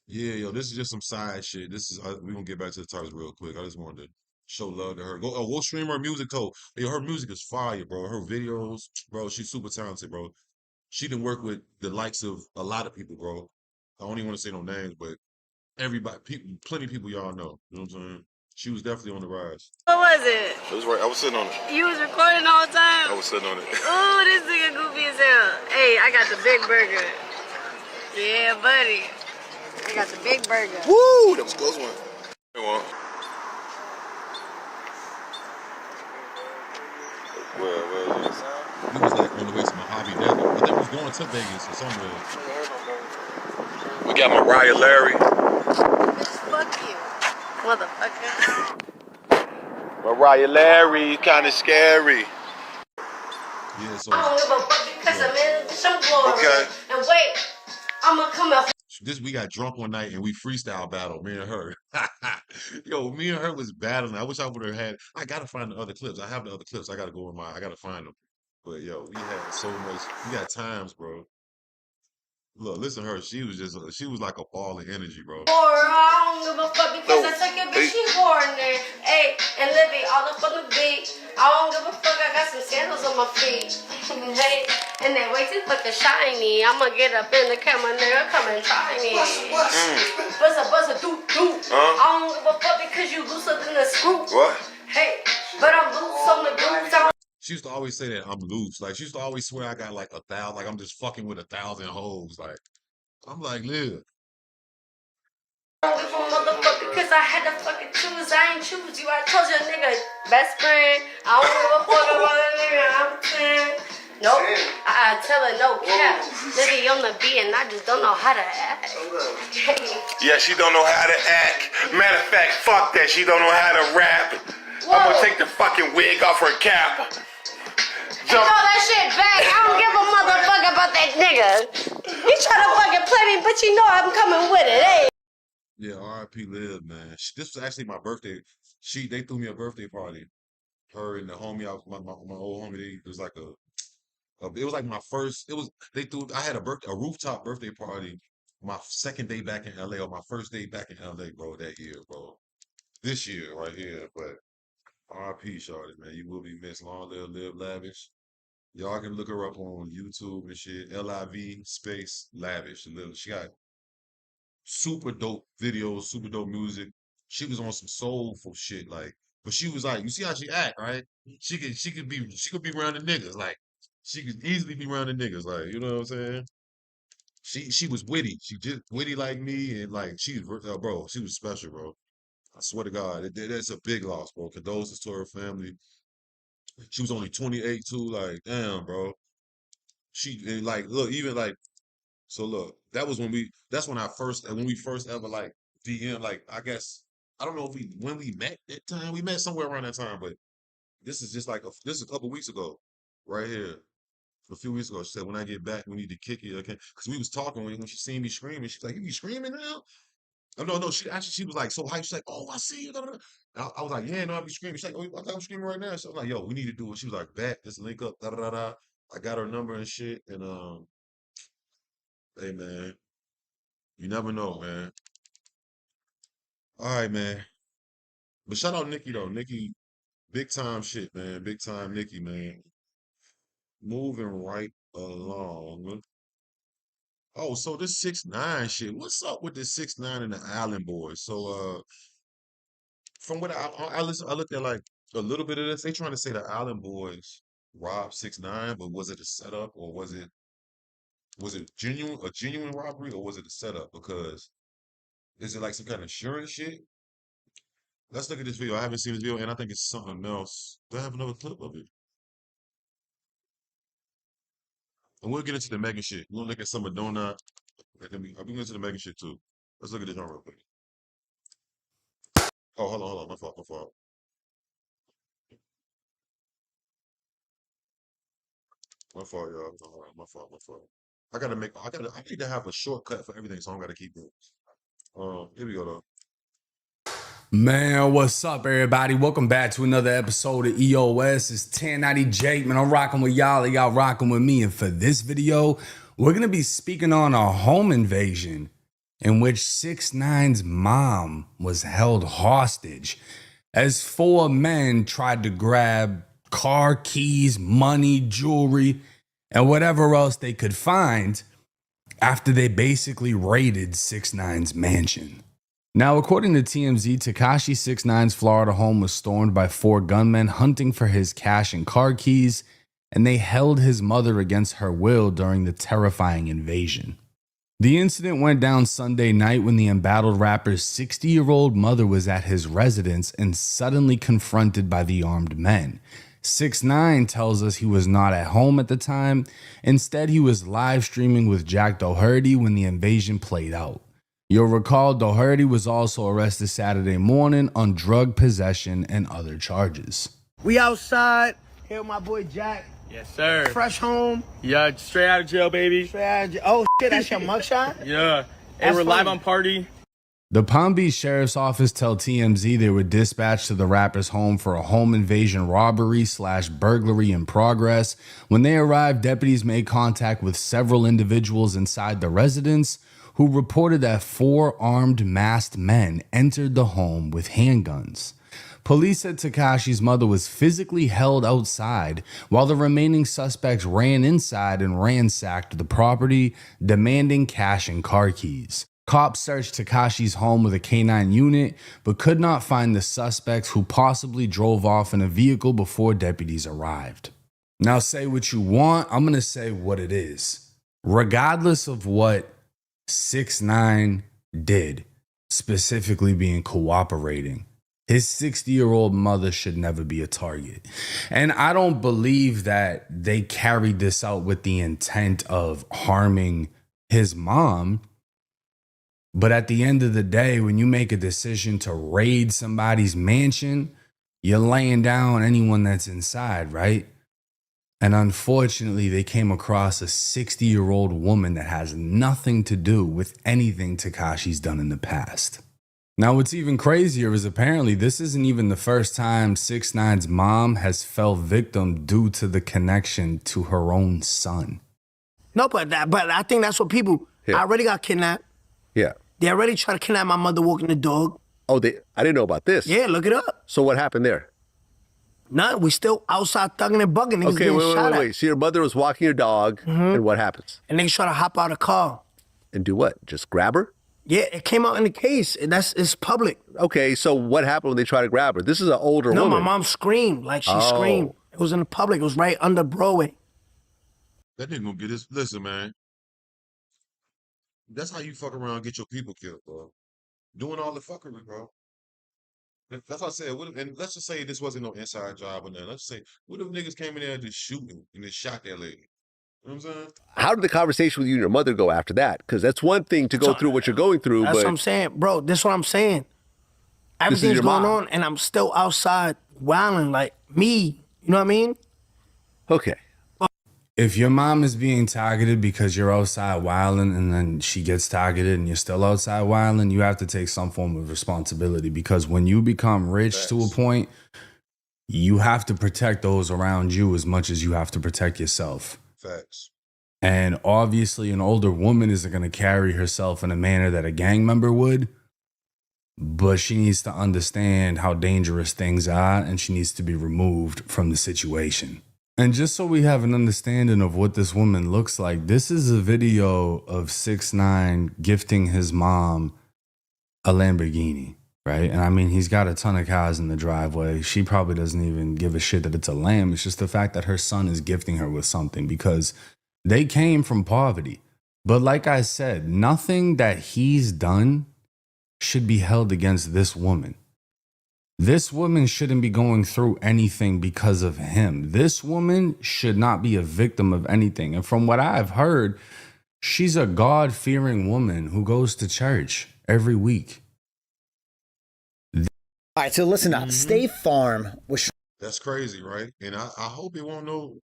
Yeah, yo, this is just some side shit. We gonna get back to the topics real quick. I just wanted to show love to her. Go stream her music though. Yo, her music is fire, bro. Her videos, bro, she's super talented, bro. She done work with the likes of a lot of people, bro. I don't even want to say no names, but everybody, plenty of people y'all know. You know what I'm saying? She was definitely on the rise. What was it? It was right. I was sitting on it. You was recording all the time? I was sitting on it. Ooh, this nigga goofy as hell. Hey, I got the big burger. Yeah, buddy. I got the big burger. Woo! That was close one. Where is it? We was like on the way to Mojave Desert. I think we was going to Vegas or somewhere. We got Mariah Larry. Fuck you, motherfucker. Mariah Larry, kind of scary. Yeah, so I don't give a fuck because I'm in some glory. Okay. And wait, I'ma come out. we got drunk one night and we freestyle battled, me and her. Yo, me and her was battling. I wish I would have had. I gotta find the other clips. I have the other clips. I gotta go in I gotta find them. But yo, we had so much. We got times, bro. Look, listen to her. She was like a ball of energy, bro. I don't give a fuck because I took your bitch, she horny. Hey, and Libby all up on the beat. I don't give a fuck, I got some sandals on my feet. Hey, and they way too fucking shiny. I'ma get up in the camera, nigga, come and try me. Buzz a doop doop. I don't give a fuck because you loose up in the screw. What? Hey, but I'm loose on the grooves. She used to always say that I'm loose. Like she used to always swear I got like 1,000, like I'm just fucking with 1,000 hoes. Like I'm like, live. I don't give a motherfucker because I had to fucking choose. I ain't choose you. I told you a nigga best friend. I don't give a fuck about a nigga. I'm saying. Nope. I tell her no cap. Livy on the beat and I just don't know how to act. Yeah, she don't know how to act. Matter of fact, fuck that. She don't know how to rap. Whoa. I'm gonna take the fucking wig off her cap. Throw that shit back. I don't give a motherfucker about that nigga. He try to fucking play me, but you know I'm coming with it, hey. Yeah, R.I.P. Liv, man. This was actually my birthday. They threw me a birthday party. Her and the homie, my old homie. It was like it was like my first. I had a rooftop birthday party. My second day back in LA, or my first day back in LA, bro. That year, bro. This year, right here, but. R.I.P. Shorty, man. You will be missed. Long live lavish. Y'all can look her up on YouTube and shit. LIV space lavish. She got super dope videos, super dope music. She was on some soulful shit, like, but she was like, you see how she act, right? She could be around the niggas, like, she could easily be around the niggas, like, you know what I'm saying? She was witty. She just witty like me, and like bro, she was special, bro. I swear to God, that's a big loss, bro. Condolences to her family. She was only 28 too. Like, damn, bro. And like, look, even like So look, that's when when we first ever like DM, like I guess I don't know if when we met that time. We met somewhere around that time, but this is just like this is a couple weeks ago, right here. A few weeks ago, she said, "When I get back, we need to kick it." Okay, because we was talking when she seen me screaming. She's like, "You be screaming now?" Oh, no, no. She was like so hyped. She's like, "Oh, I see you." Da, da, da." I was like, "Yeah, no, I be screaming." She's like, "Oh, I thought I'm screaming right now." So I'm like, "Yo, we need to do it." She was like, "Bet, let's link up." Da da da da. I got her number and shit. And hey man, you never know, man. All right, man. But shout out Nikki though. Nikki, big time shit, man. Big time Nikki, man. Moving right along. Oh, so this 6ix9ine shit. What's up with this 6ix9ine and the Island Boys? So from what I looked at like a little bit of this. They trying to say the Island Boys robbed 6ix9ine, but was it a setup or was it genuine robbery or was it a setup? Because is it like some kind of insurance shit? Let's look at this video. I haven't seen this video and I think it's something else. Do I have another clip of it? And we'll get into the Megan shit. We'll look at some of Donut. I'll be into the Megan shit too. Let's look at this one real quick. Oh, hold on. My fault, my fault. My fault, y'all. All right, my fault, my fault. I need to have a shortcut for everything, so I don't gotta keep doing this. Here we go though. Man, what's up, everybody? Welcome back to another episode of EOS. It's 1090 Jake, man. I'm rocking with y'all, and y'all rocking with me. And for this video, we're gonna be speaking on a home invasion in which 6ix9ine's mom was held hostage as 4 men tried to grab car keys, money, jewelry, and whatever else they could find after they basically raided 6ix9ine's mansion. Now, according to TMZ, Tekashi 6ix9ine's Florida home was stormed by 4 gunmen hunting for his cash and car keys, and they held his mother against her will during the terrifying invasion. The incident went down Sunday night when the embattled rapper's 60-year-old mother was at his residence and suddenly confronted by the armed men. 6ix9ine tells us he was not at home at the time. Instead, he was live streaming with Jack Doherty when the invasion played out. You'll recall Doherty was also arrested Saturday morning on drug possession and other charges. We outside. Here with my boy Jack. Yes, sir. Fresh home. Yeah, straight out of jail, baby. Straight out of jail. Oh, shit, that's your mugshot? Yeah. Hey, That's we're live funny. on Party. The Palm Beach Sheriff's Office tell TMZ they were dispatched to the rapper's home for a home invasion robbery/burglary in progress. When they arrived, deputies made contact with several individuals inside the residence who reported that 4 armed masked men entered the home with handguns. Police said Tekashi's mother was physically held outside while the remaining suspects ran inside and ransacked the property, demanding cash and car keys. Cops searched Tekashi's home with a K9 unit, but could not find the suspects who possibly drove off in a vehicle before deputies arrived. Now, say what you want, I'm going to say what it is. Regardless of what 6ix9ine did, specifically being cooperating, his 60-year-old mother should never be a target. And I don't believe that they carried this out with the intent of harming his mom. But at the end of the day, when you make a decision to raid somebody's mansion, you're laying down anyone that's inside, right? And unfortunately, they came across a 60-year-old woman that has nothing to do with anything Tekashi's done in the past. Now, what's even crazier is apparently this isn't even the first time 6ix9ine's mom has fell victim due to the connection to her own son. No, but I think that's what people. Yeah. I already got kidnapped. Yeah. They already tried to kidnap my mother walking the dog. Oh, I didn't know about this. Yeah, look it up. So what happened there? None. We still outside thugging and bugging. Niggas Okay, getting shot at. wait. So your mother was walking your dog, and what happens? And niggas try to hop out of the car. And do what? Just grab her? Yeah, it came out in the case. It's public. Okay, so what happened when they tried to grab her? This is an older No, woman. my mom screamed. Like, she screamed. It was in the public. It was right under Broadway. That nigga gonna get his. Listen, man. That's how you fuck around and get your people killed, bro. Doing all the fuckery, bro. That's what I said. And let's just say this wasn't no inside job or nothing. Let's say, what if niggas came in there just shooting and just shot that lady? know what I'm saying? How did the conversation with you and your mother go after that? Because that's one thing to go through what you're going through, That's but what I'm saying, bro. This is what I'm saying. This is Everything's your going mom. on, and I'm still outside wilding like me. You know what I mean? Okay. If your mom is being targeted because you're outside wilding and then she gets targeted and you're still outside wilding, you have to take some form of responsibility, because when you become rich to a point, you have to protect those around you as much as you have to protect yourself. Facts. And obviously an older woman isn't going to carry herself in a manner that a gang member would, but she needs to understand how dangerous things are and she needs to be removed from the situation. And just so we have an understanding of what this woman looks like, this is a video of 6ix9ine gifting his mom a Lamborghini, right? And I mean, he's got a ton of cars in the driveway. She probably doesn't even give a shit that it's a Lamb. It's just the fact that her son is gifting her with something because they came from poverty. But like I said, nothing that he's done should be held against this woman. This woman shouldn't be going through anything because of him. This woman should not be a victim of anything. And from what I've heard, she's a God-fearing woman who goes to church every week. All right, so listen up. State Farm was. That's crazy, right? And I hope it won't know.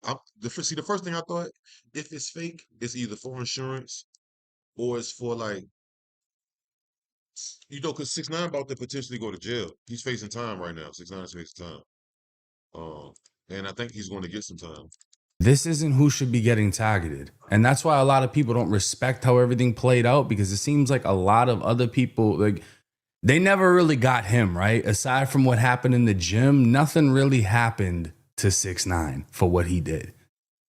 The first thing I thought, if it's fake, it's either for insurance or it's for like, because 6ix9ine about to potentially go to jail. He's facing time right now. 6ix9ine is facing time. And I think he's going to get some time. This isn't who should be getting targeted. And that's why a lot of people don't respect how everything played out, because it seems like a lot of other people, like, they never really got him, right? Aside from what happened in the gym, nothing really happened to 6ix9ine for what he did.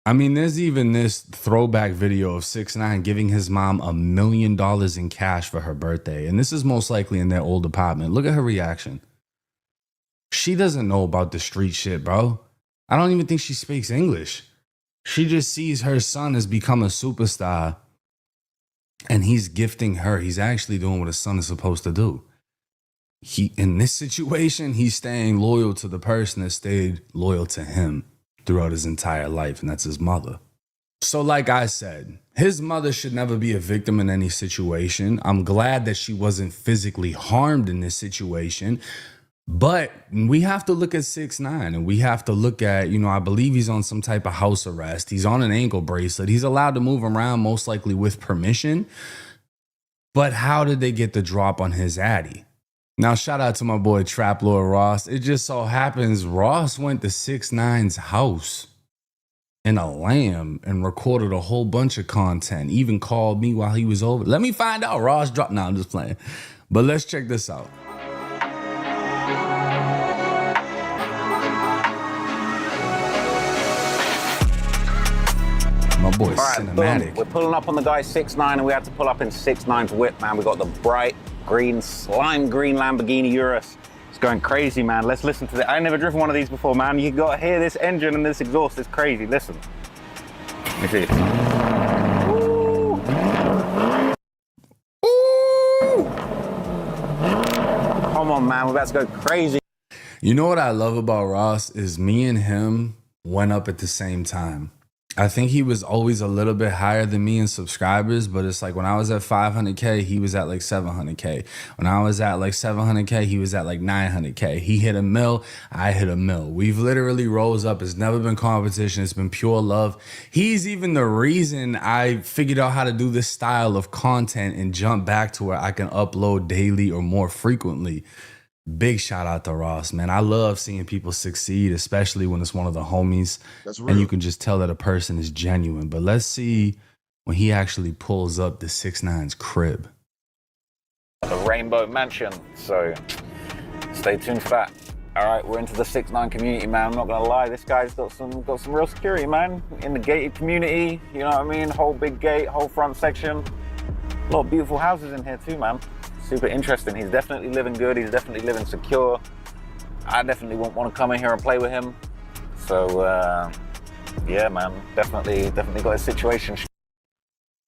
I mean, there's even this throwback video of 6ix9ine giving his mom $1 million in cash for her birthday. And this is most likely in their old apartment. Look at her reaction. She doesn't know about the street shit, bro. I don't even think she speaks English. She just sees her son has become a superstar and he's gifting her. He's actually doing what a son is supposed to do. In this situation, he's staying loyal to the person that stayed loyal to him throughout his entire life, and that's his mother. So like I said, his mother should never be a victim in any situation. I'm glad that she wasn't physically harmed in this situation, but we have to look at 6ix9ine, and we have to look at, I believe he's on some type of house arrest. He's on an ankle bracelet. He's allowed to move around, most likely with permission. But how did they get the drop on his addy? Now, shout out to my boy Trap Lord Ross. It just so happens Ross went to 6ix9ine's house in a Lamb and recorded a whole bunch of content. Even called me while he was over. Let me find out. Ross dropped. No, I'm just playing. But let's check this out. My boy Cinematic. Boom. We're pulling up on the guy 6ix9ine, and we had to pull up in 6ix9ine's whip, man. We got the bright green, slime green Lamborghini Urus. It's going crazy, man. Let's listen to that. I never driven one of these before, man. You got to hear this engine and this exhaust. It's crazy. Listen. Let me see. Ooh. Ooh. Come on, man. We're about to go crazy. You know what I love about Ross is me and him went up at the same time. I think he was always a little bit higher than me in subscribers, but it's like when I was at 500K, he was at like 700K. When I was at like 700K, he was at like 900K. He hit a mil, I hit a mil. We've literally rose up. It's never been competition. It's been pure love. He's even the reason I figured out how to do this style of content and jump back to where I can upload daily or more frequently. Big shout out to Ross, man. I love seeing people succeed, especially when it's one of the homies. That's real. And you can just tell that a person is genuine. But let's see when he actually pulls up the 6ix9ine's crib. The Rainbow Mansion. So stay tuned for that. All right, we're into the 6ix9ine community, man. I'm not gonna lie, this guy's got some real security, man. In the gated community, you know what I mean? Whole big gate, whole front section. A lot of beautiful houses in here too, man. Super interesting. He's definitely living good. He's definitely living secure. I definitely won't want to come in here and play with him. So, yeah, man, definitely got a situation.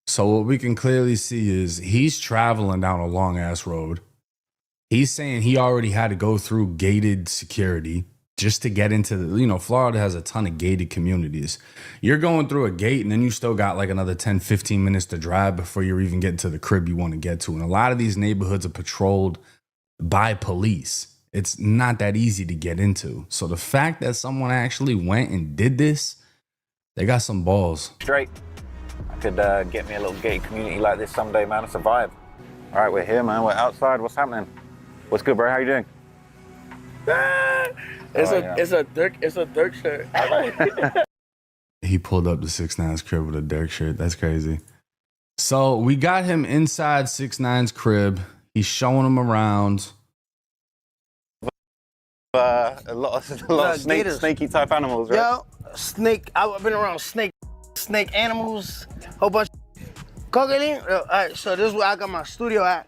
So what we can clearly see is he's traveling down a long ass road. He's saying he already had to go through gated security just to get into the, Florida has a ton of gated communities. You're going through a gate and then you still got like another 10, 15 minutes to drive before you're even getting to the crib you want to get to. And a lot of these neighborhoods are patrolled by police. It's not that easy to get into. So the fact that someone actually went and did this, they got some balls. Straight. I could get me a little gated community like this someday, man. It's a vibe. All right, we're here, man. We're outside. What's happening? What's good, bro? How you doing? It's a Dirk shirt. I like it. He pulled up the 6ix9ine's crib with a Dirk shirt. That's crazy. So we got him inside 6ix9ine's crib. He's showing him around. A lot of snaky type animals, right? Yo, snake. I've been around snake animals, whole bunch. Cocaine. All right, so this is where I got my studio at.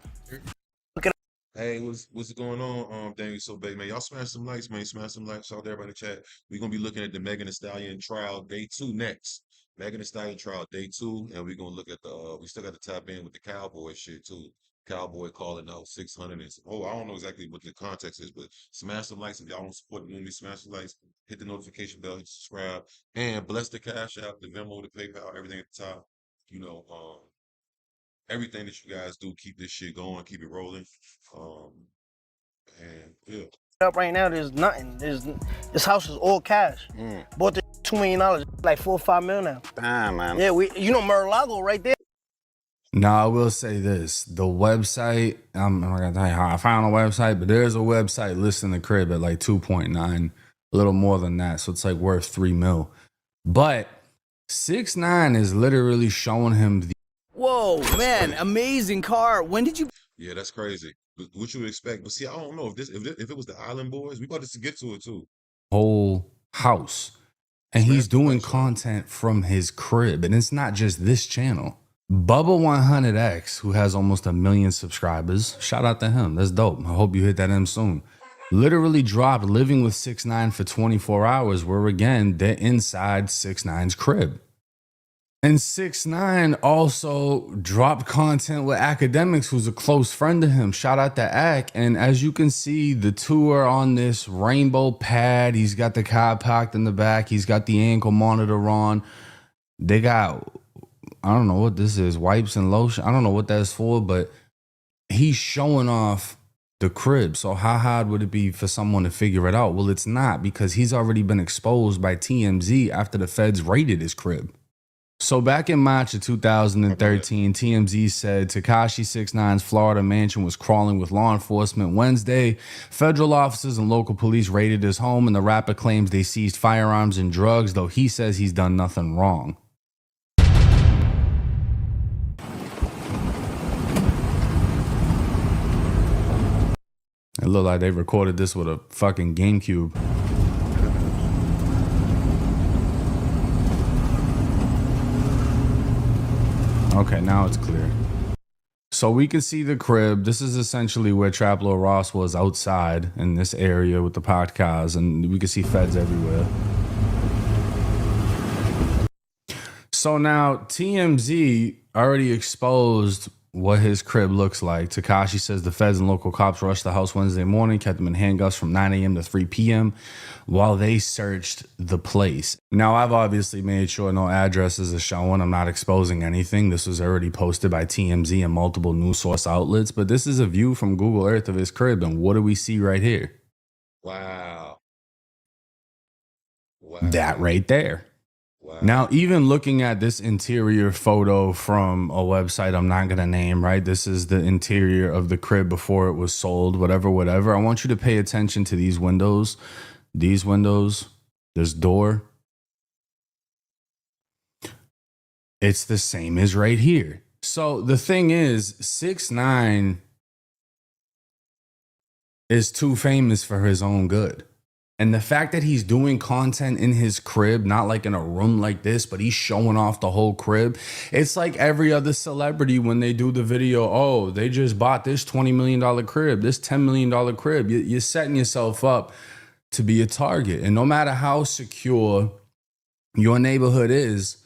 Hey, what's going on? Thank you so big, man. Y'all smash some likes, man. Smash some likes. Shout out to everybody in the chat. We're gonna be looking at the Megan Thee Stallion trial day 2 next. Megan Thee Stallion trial day 2, and we're gonna look at the we still got to tap in with the cowboy shit too. Cowboy calling out 600 and I don't know exactly what the context is, but smash some likes if y'all don't support the movie. Smash some likes, hit the notification bell, hit subscribe, and bless the cash out, the Venmo, the PayPal, everything at the top. Everything that you guys do, keep this shit going, keep it rolling. And yeah. Up right now, there's nothing. This house is all cash. Bought this $2 million, like 4 or 5 mil now. Damn, man. Yeah, Mar-a-Lago right there. Now, I will say this. The website, I'm not going to tell you how I found the website, but there's a website listing the crib at like 2.9, a little more than that. So it's like worth 3 mil. But 6ix9ine is literally showing him the Whoa, man, amazing car. When did you? Yeah, that's crazy. What you would expect? But see, I don't know if it was the Island Boys. We about to get to it too. whole house. And he's doing content from his crib. And it's not just this channel. Bubba 100X, who has almost 1 million subscribers, shout out to him. That's dope. I hope you hit that M soon. Literally dropped Living with 6ix9ine for 24 hours, where again, they're inside 6ix9ine's crib. And 6ix9ine also dropped content with Academics, who's a close friend to him. Shout out to Ac. And as you can see, the two are on this rainbow pad. He's got the car packed in the back. He's got the ankle monitor on. They got, I don't know what this is, wipes and lotion. I don't know what that's for, but he's showing off the crib. So how hard would it be for someone to figure it out? Well, it's not, because he's already been exposed by TMZ after the feds raided his crib. So back in March of 2013, TMZ said Tekashi 6ix9ine's Florida mansion was crawling with law enforcement. Wednesday, federal officers and local police raided his home, and the rapper claims they seized firearms and drugs, though he says he's done nothing wrong. It looked like they recorded this with a fucking GameCube. Okay, now it's clear. So we can see the crib. This is essentially where Trap Lord Ross was, outside in this area with the parked cars, and we can see feds everywhere. So now TMZ already exposed what his crib looks like. Tekashi says the feds and local cops rushed the house Wednesday morning, kept him in handcuffs from 9 a.m. to 3 p.m. while they searched the place. Now, I've obviously made sure no addresses are showing. I'm not exposing anything. This was already posted by TMZ and multiple news source outlets, but this is a view from Google Earth of his crib, and what do we see right here? Wow. That right there. Wow. Now, even looking at this interior photo from a website I'm not going to name, right? This is the interior of the crib before it was sold, whatever. I want you to pay attention to these windows, this door. It's the same as right here. So the thing is, 6ix9ine is too famous for his own good. And the fact that he's doing content in his crib, not like in a room like this, but he's showing off the whole crib. It's like every other celebrity when they do the video, oh, they just bought this $20 million crib, this $10 million crib. You're setting yourself up to be a target. And no matter how secure your neighborhood is,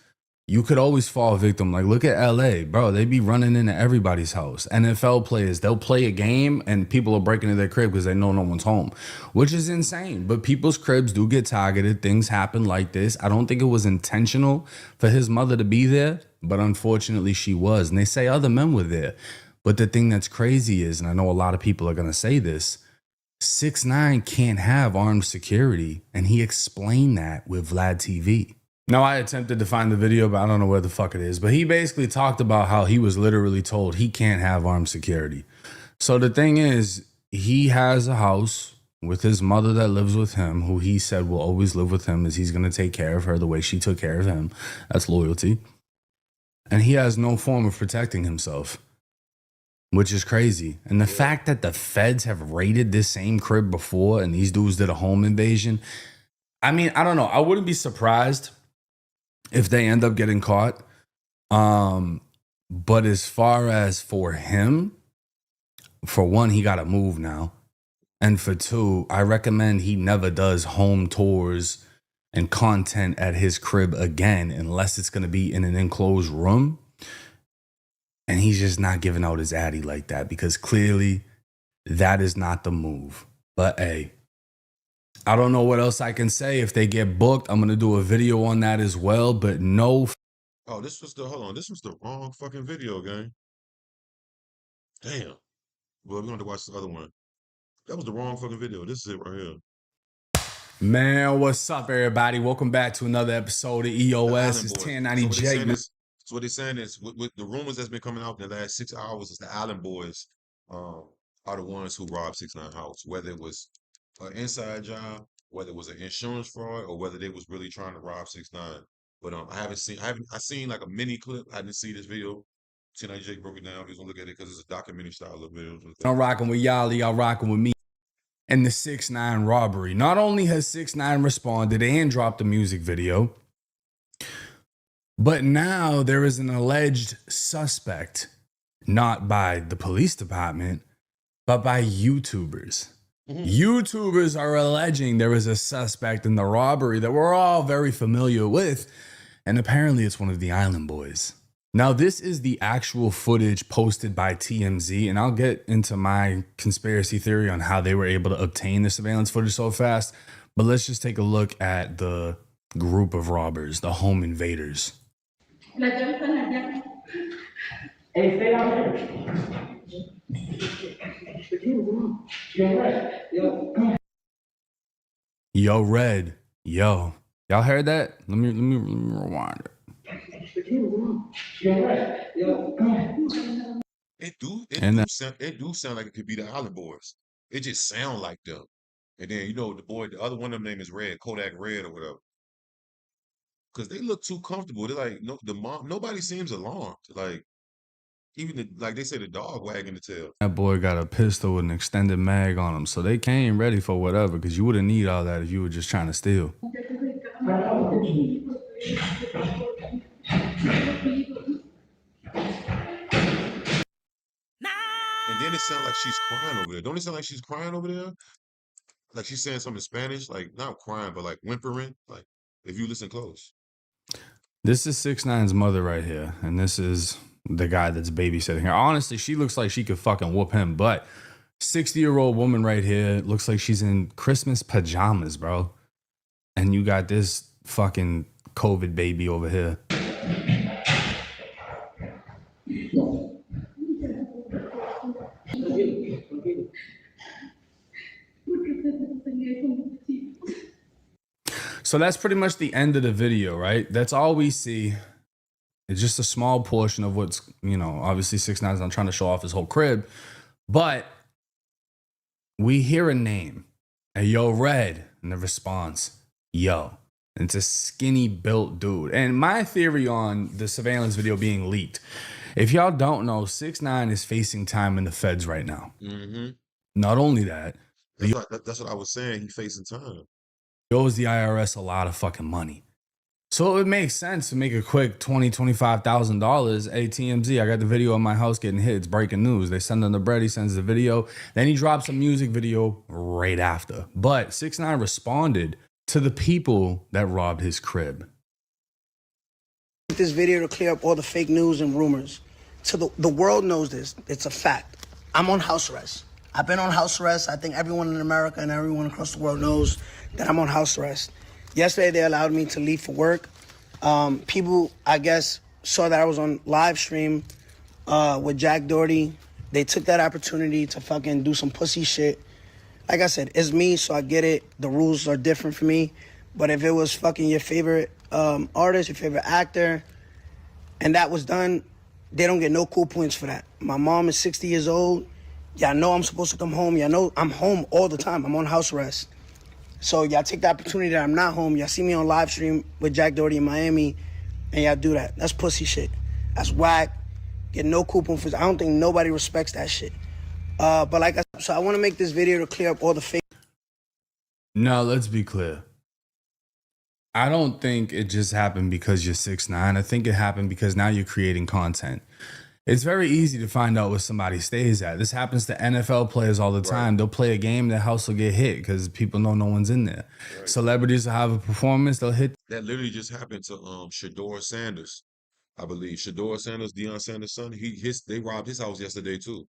you could always fall victim. Like, look at LA, bro. They be running into everybody's house. NFL players, they'll play a game and people are breaking into their crib because they know no one's home, which is insane. But people's cribs do get targeted. Things happen like this. I don't think it was intentional for his mother to be there, but unfortunately she was. And they say other men were there. But the thing that's crazy is, and I know a lot of people are going to say this, 6ix9ine can't have armed security. And he explained that with Vlad TV. Now, I attempted to find the video, but I don't know where the fuck it is. But he basically talked about how he was literally told he can't have armed security. So the thing is, he has a house with his mother that lives with him, who he said will always live with him, as he's going to take care of her the way she took care of him. That's loyalty. And he has no form of protecting himself, which is crazy. And the fact that the feds have raided this same crib before and these dudes did a home invasion, I mean, I don't know. I wouldn't be surprised if they end up getting caught. But as far as for him, for one, he got to move now. And for two, I recommend he never does home tours and content at his crib again, unless it's going to be in an enclosed room. And he's just not giving out his addy like that, because clearly that is not the move. But hey, I don't know what else I can say. If they get booked, I'm going to do a video on that as well. But no. Oh, this was the, hold on. This was the wrong fucking video, gang. Damn. Well, we're going to watch the other one. That was the wrong fucking video. This is it right here. Man, what's up, everybody? Welcome back to another episode of EOS. It's 1090J. So what they're saying is, with the rumors that's been coming out in the last 6 hours, is the Island Boys are the ones who robbed 6ix9ine house. Whether it was an inside job, whether it was an insurance fraud, or whether they was really trying to rob 6ix9ine. But I seen like a mini clip. I didn't see this video. 1090J broke it down. He's gonna look at it because it's a documentary style of video. I'm rocking with y'all rocking with me. And the 6ix9ine robbery. Not only has 6ix9ine responded and dropped a music video, but now there is an alleged suspect, not by the police department, but by YouTubers. YouTubers are alleging there is a suspect in the robbery that we're all very familiar with, and apparently it's one of the Island Boys. Now, this is the actual footage posted by TMZ, and I'll get into my conspiracy theory on how they were able to obtain the surveillance footage so fast, but let's just take a look at the group of robbers, the home invaders. Hey, stay out here. Yo, Red. Yo. Y'all heard that? Let me rewind it. It do sound like it could be the Island Boys. It just sound like them. And then, you know, the other one of them name is Red, Kodak Red or whatever. Because they look too comfortable. They're like, no, nobody seems alarmed. Like, even like they say, the dog wagging the tail. That boy got a pistol with an extended mag on him, so they came ready for whatever, because you wouldn't need all that if you were just trying to steal. And then it sounds like she's crying over there. Don't it sound like she's crying over there? Like she's saying something in Spanish, like not crying, but like whimpering. Like if you listen close. This is 6ix9ine's mother right here, and this is the guy that's babysitting her. Honestly, she looks like she could fucking whoop him, but 60-year-old woman right here looks like she's in Christmas pajamas, bro. And you got this fucking COVID baby over here. So that's pretty much the end of the video, right? That's all we see. It's just a small portion of what's, you know, obviously 6ix9ine's not trying to show off his whole crib, but we hear a name, a Yo Red, and the response, yo. It's a skinny built dude. And my theory on the surveillance video being leaked, if y'all don't know, 6ix9ine is facing time in the feds right now. Not only that, that's what I was saying. He's facing time. He owes the IRS a lot of fucking money. So it would make sense to make a quick $20,000, $25,000. Hey, TMZ, I got the video of my house getting hit. It's breaking news. They send him the bread. He sends the video. Then he drops a music video right after. But 6ix9ine responded to the people that robbed his crib. This video to clear up all the fake news and rumors. So the world knows this. It's a fact. I'm on house arrest. I've been on house arrest. I think everyone in America and everyone across the world knows that I'm on house arrest. Yesterday, they allowed me to leave for work. People, I guess, saw that I was on live stream with Jack Doherty. They took that opportunity to fucking do some pussy shit. Like I said, it's me, so I get it. The rules are different for me. But if it was fucking your favorite artist, your favorite actor, and that was done, they don't get no cool points for that. My mom is 60 years old. Y'all know I'm supposed to come home. Y'all know I'm home all the time. I'm on house arrest. So y'all take the opportunity that I'm not home. Y'all see me on live stream with Jack Doherty in Miami, and y'all do that. That's pussy shit. That's whack. Get no coupon for. I don't think nobody respects that shit. But like I said, so I want to make this video to clear up all the fake. No, let's be clear. I don't think it just happened because you're 6ix9ine. I think it happened because now you're creating content. It's very easy to find out where somebody stays at. This happens to NFL players all the time. Right. They'll play a game, their house will get hit because people know no one's in there. Right. Celebrities will have a performance, they'll hit. That literally just happened to Shador Sanders, I believe. Shador Sanders, Deion Sanders' son, they robbed his house yesterday too.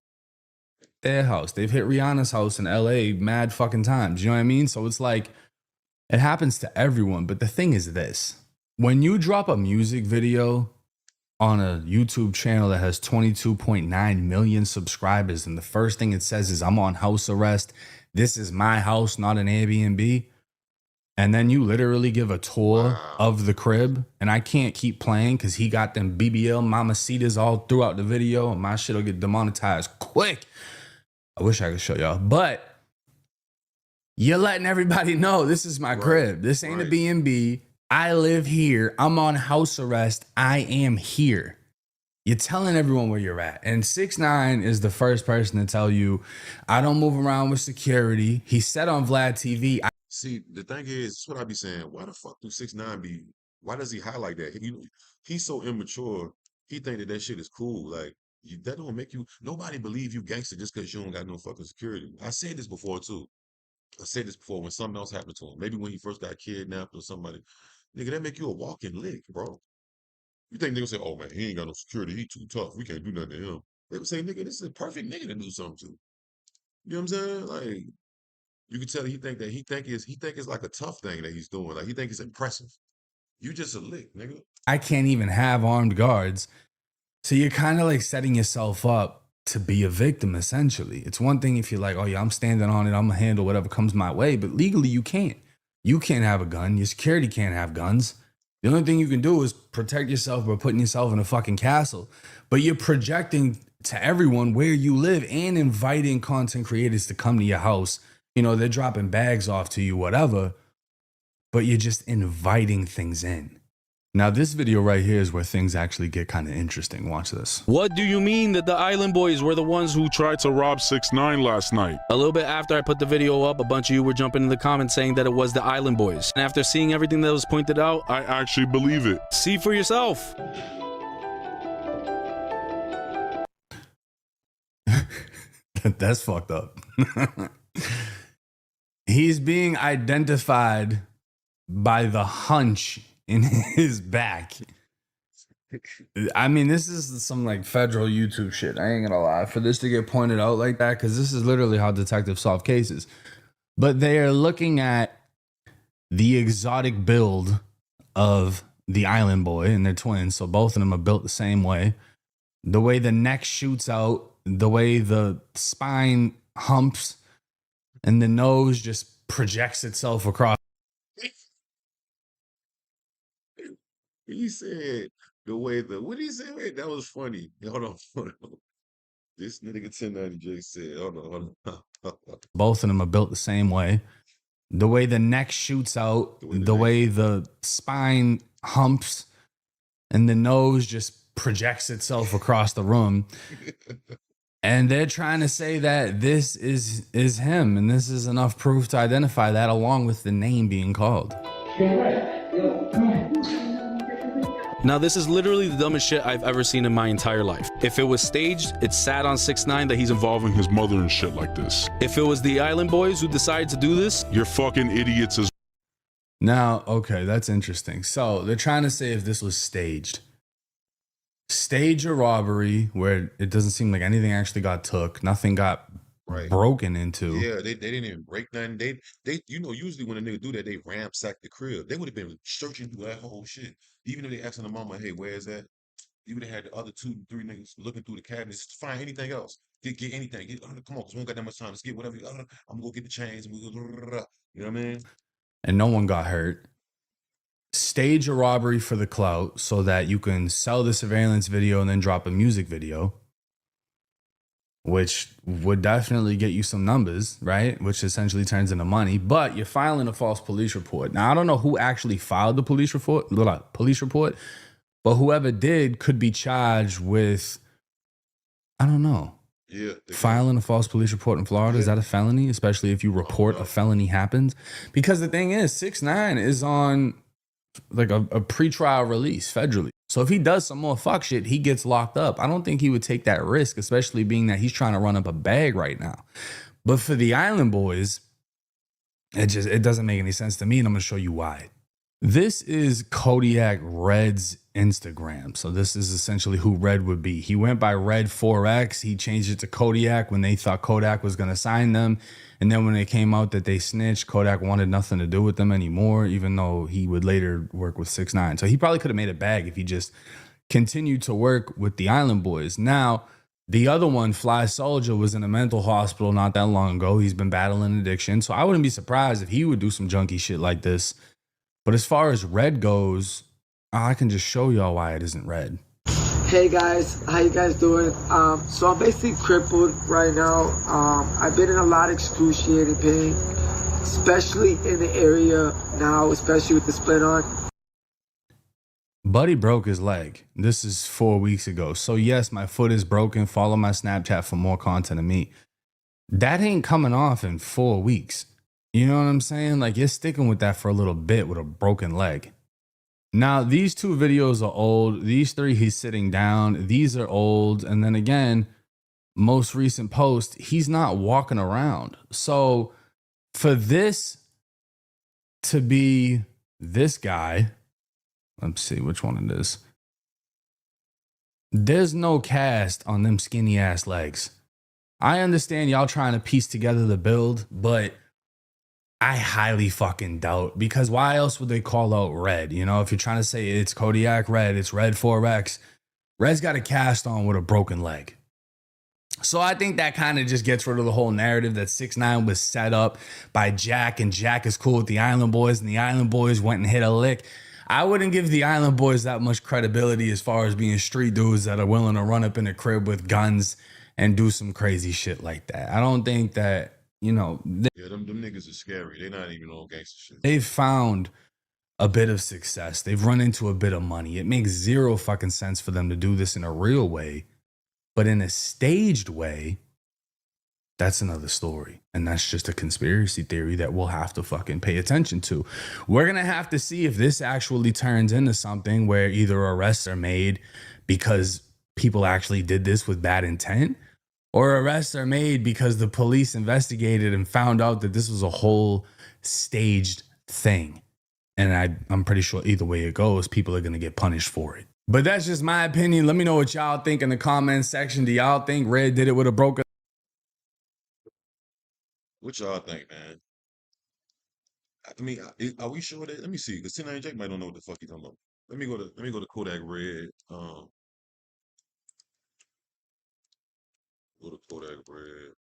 Their house. They've hit Rihanna's house in LA mad fucking times. You know what I mean? So it's like, it happens to everyone. But the thing is this. When you drop a music video on a YouTube channel that has 22.9 million subscribers, and the first thing it says is, I'm on house arrest. This is my house, not an Airbnb. And then you literally give a tour of the crib, and I can't keep playing because he got them BBL mamacitas all throughout the video, and my shit will get demonetized quick. I wish I could show y'all, but you're letting everybody know this is my crib. This ain't a B&B. I live here. I'm on house arrest. I am here. You're telling everyone where you're at. And 6ix9ine is the first person to tell you, I don't move around with security. He said on Vlad TV. See, the thing is, that's what I be saying. Why the fuck do 6ix9ine be? Why does he highlight that? He's so immature. He think that shit is cool. Like, that don't make you. Nobody believe you gangster just because you don't got no fucking security. I said this before too. I said this before when something else happened to him. Maybe when he first got kidnapped or somebody. Nigga, that make you a walking lick, bro. You think niggas say, oh man, he ain't got no security. He too tough. We can't do nothing to him. They would say, nigga, this is a perfect nigga to do something to. You know what I'm saying? Like, you can tell he think it's like a tough thing that he's doing. Like, he think it's impressive. You just a lick, nigga. I can't even have armed guards. So you're kind of like setting yourself up to be a victim, essentially. It's one thing if you're like, oh yeah, I'm standing on it, I'm gonna handle whatever comes my way, but legally you can't. You can't have a gun. Your security can't have guns. The only thing you can do is protect yourself by putting yourself in a fucking castle. But you're projecting to everyone where you live and inviting content creators to come to your house. You know, they're dropping bags off to you, whatever, but you're just inviting things in. Now, this video right here is where things actually get kind of interesting. Watch this. What do you mean that the Island Boys were the ones who tried to rob 6ix9ine last night? A little bit after I put the video up, a bunch of you were jumping in the comments saying that it was the Island Boys. And after seeing everything that was pointed out, I actually believe it. See for yourself. That's fucked up. He's being identified by the hunch in his back. I mean, this is some like federal YouTube shit. I ain't gonna lie. For this to get pointed out like that, because this is literally how detectives solve cases. But they are looking at the exotic build of the Island Boy, and they're twins, so both of them are built the same way. The way the neck shoots out, the way the spine humps, and the nose just projects itself across. He said the way what did he say? Wait, that was funny. Hold on. This nigga 1090J said, hold on. Both of them are built the same way. The way the neck shoots out, the way the spine humps, and the nose just projects itself across the room. And they're trying to say that this is him, and this is enough proof to identify that, along with the name being called. Now, this is literally the dumbest shit I've ever seen in my entire life. If it was staged, it's sad on 6ix9ine that he's involving his mother and shit like this. If it was the Island Boys who decided to do this, you're fucking idiots as. Now, okay, that's interesting. So they're trying to say if this was staged. stage a robbery where it doesn't seem like anything actually got took, nothing got Right. broken into. Yeah, they didn't even break nothing. They usually when a nigga do that, they ransack the crib. They would have been searching through that whole shit. Even if they asking the mama, hey, where's that? You would have had the other 2, 3 niggas looking through the cabinets to find anything else. Get anything. Come on, cause we don't got that much time. Let's get whatever. I'm gonna go get the chains. And you know what I mean? And no one got hurt. Stage a robbery for the clout so that you can sell the surveillance video and then drop a music video, which would definitely get you some numbers, right? Which essentially turns into money, but you're filing a false police report. Now, I don't know who actually filed the police report, but whoever did could be charged with, I don't know. Yeah. Filing a false police report in Florida, is that a felony? Especially if you report a felony happens? Because the thing is, 6ix9ine is on like a pretrial release federally. So if he does some more fuck shit, he gets locked up. I don't think he would take that risk, especially being that he's trying to run up a bag right now. But for the Island Boys, it doesn't make any sense to me, and I'm gonna show you why. This is Kodiak Red's Instagram. So this is essentially who Red would be. He went by Red4X. He changed it to Kodiak when they thought Kodak was going to sign them. And then when it came out that they snitched, Kodak wanted nothing to do with them anymore, even though he would later work with 6ix9ine. So he probably could have made a bag if he just continued to work with the Island Boys. Now, the other one, Fly Soldier, was in a mental hospital not that long ago. He's been battling addiction. So I wouldn't be surprised if he would do some junky shit like this. But as far as Red goes, I can just show y'all why it isn't Red. Hey guys, how you guys doing? So I'm basically crippled right now. I've been in a lot of excruciating pain, especially in the area now, especially with the split on. Buddy broke his leg. This is 4 weeks ago. So yes, my foot is broken. Follow my Snapchat for more content of me. That ain't coming off in 4 weeks. You know what I'm saying? Like, you're sticking with that for a little bit with a broken leg. Now, these 2 videos are old. These 3, he's sitting down. These are old. And then again, most recent post, he's not walking around. So for this to be this guy, let's see which one it is. There's no cast on them skinny ass legs. I understand y'all trying to piece together the build, but I highly fucking doubt, because why else would they call out Red? You know, if you're trying to say it's Kodiak Red, it's Red4X, Red's got a cast on with a broken leg. So I think that kind of just gets rid of the whole narrative that 6ix9ine was set up by Jack, and Jack is cool with the Island Boys, and the Island Boys went and hit a lick. I wouldn't give the Island Boys that much credibility as far as being street dudes that are willing to run up in a crib with guns and do some crazy shit like that. I don't think that, you know, yeah, them niggas are scary. They're not even on gangster shit. They've found a bit of success. They've run into a bit of money. It makes zero fucking sense for them to do this in a real way, but in a staged way, that's another story. And that's just a conspiracy theory that we'll have to fucking pay attention to. We're going to have to see if this actually turns into something where either arrests are made because people actually did this with bad intent, or arrests are made because the police investigated and found out that this was a whole staged thing. And I'm pretty sure either way it goes, people are going to get punished for it. But that's just my opinion. Let me know what y'all think in the comments section. Do y'all think Red did it with a broken? What y'all think, man? I mean, are we sure that? Let me see. Because 10 Jack might don't know what the fuck he's talking about. Let me go to Kodak Red. Go to Kodak Red.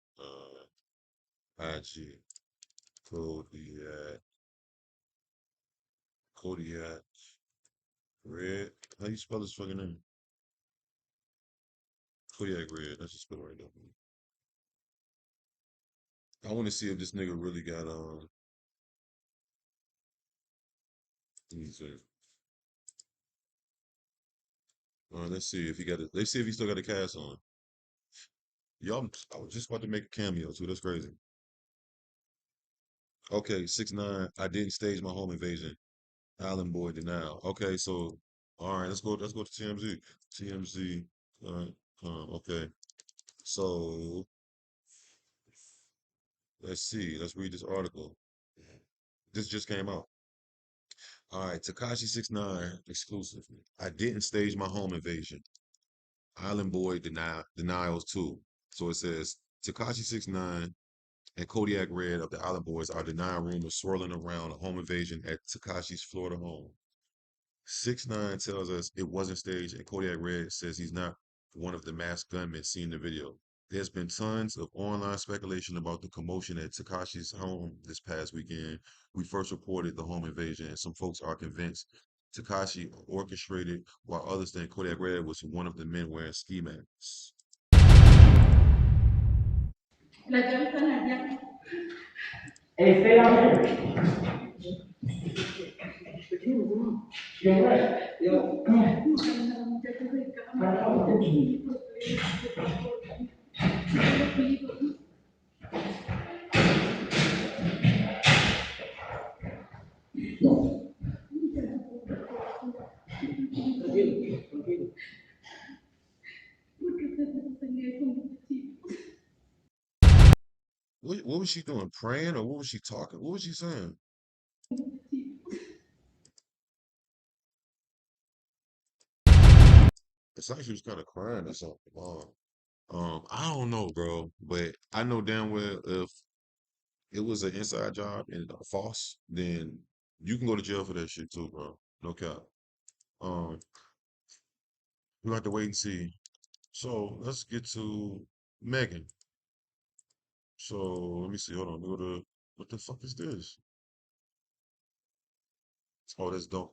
IG. Kodiak Red. How you spell his fucking name? Kodiak Red. That's just spell it right there. I want to see if this nigga really got let me see. Let's see if he got it. Let's see if he still got a cast on. Y'all, I was just about to make a cameo too. That's crazy. Okay, 6ix9ine. I didn't stage my home invasion. Island Boy denial. Okay, so all right, let's go to TMZ. TMZ. Okay. So let's see. Let's read this article. This just came out. All right, Tekashi 6ix9ine exclusive. I didn't stage my home invasion. Island Boy denials too. So it says Tekashi 6ix9ine and Kodiak Red of the Island Boys are denying rumors swirling around a home invasion at Tekashi's Florida home. 6ix9ine tells us it wasn't staged, and Kodiak Red says he's not one of the masked gunmen seen in the video. There's been tons of online speculation about the commotion at Tekashi's home this past weekend. We first reported the home invasion, and some folks are convinced Tekashi orchestrated, while others think Kodiak Red was one of the men wearing ski masks. Hey, stay out here. You're right. Yo, come on. What was she doing? Praying, or what was she talking? What was she saying? It's like she was kind of crying or something. I don't know, bro, but I know damn well if it was an inside job and false, then you can go to jail for that shit too, bro. No cap. Um, we have to wait and see. So let's get to Megan. So let me see. Hold on. Go to what the fuck is this? Oh, that's don't.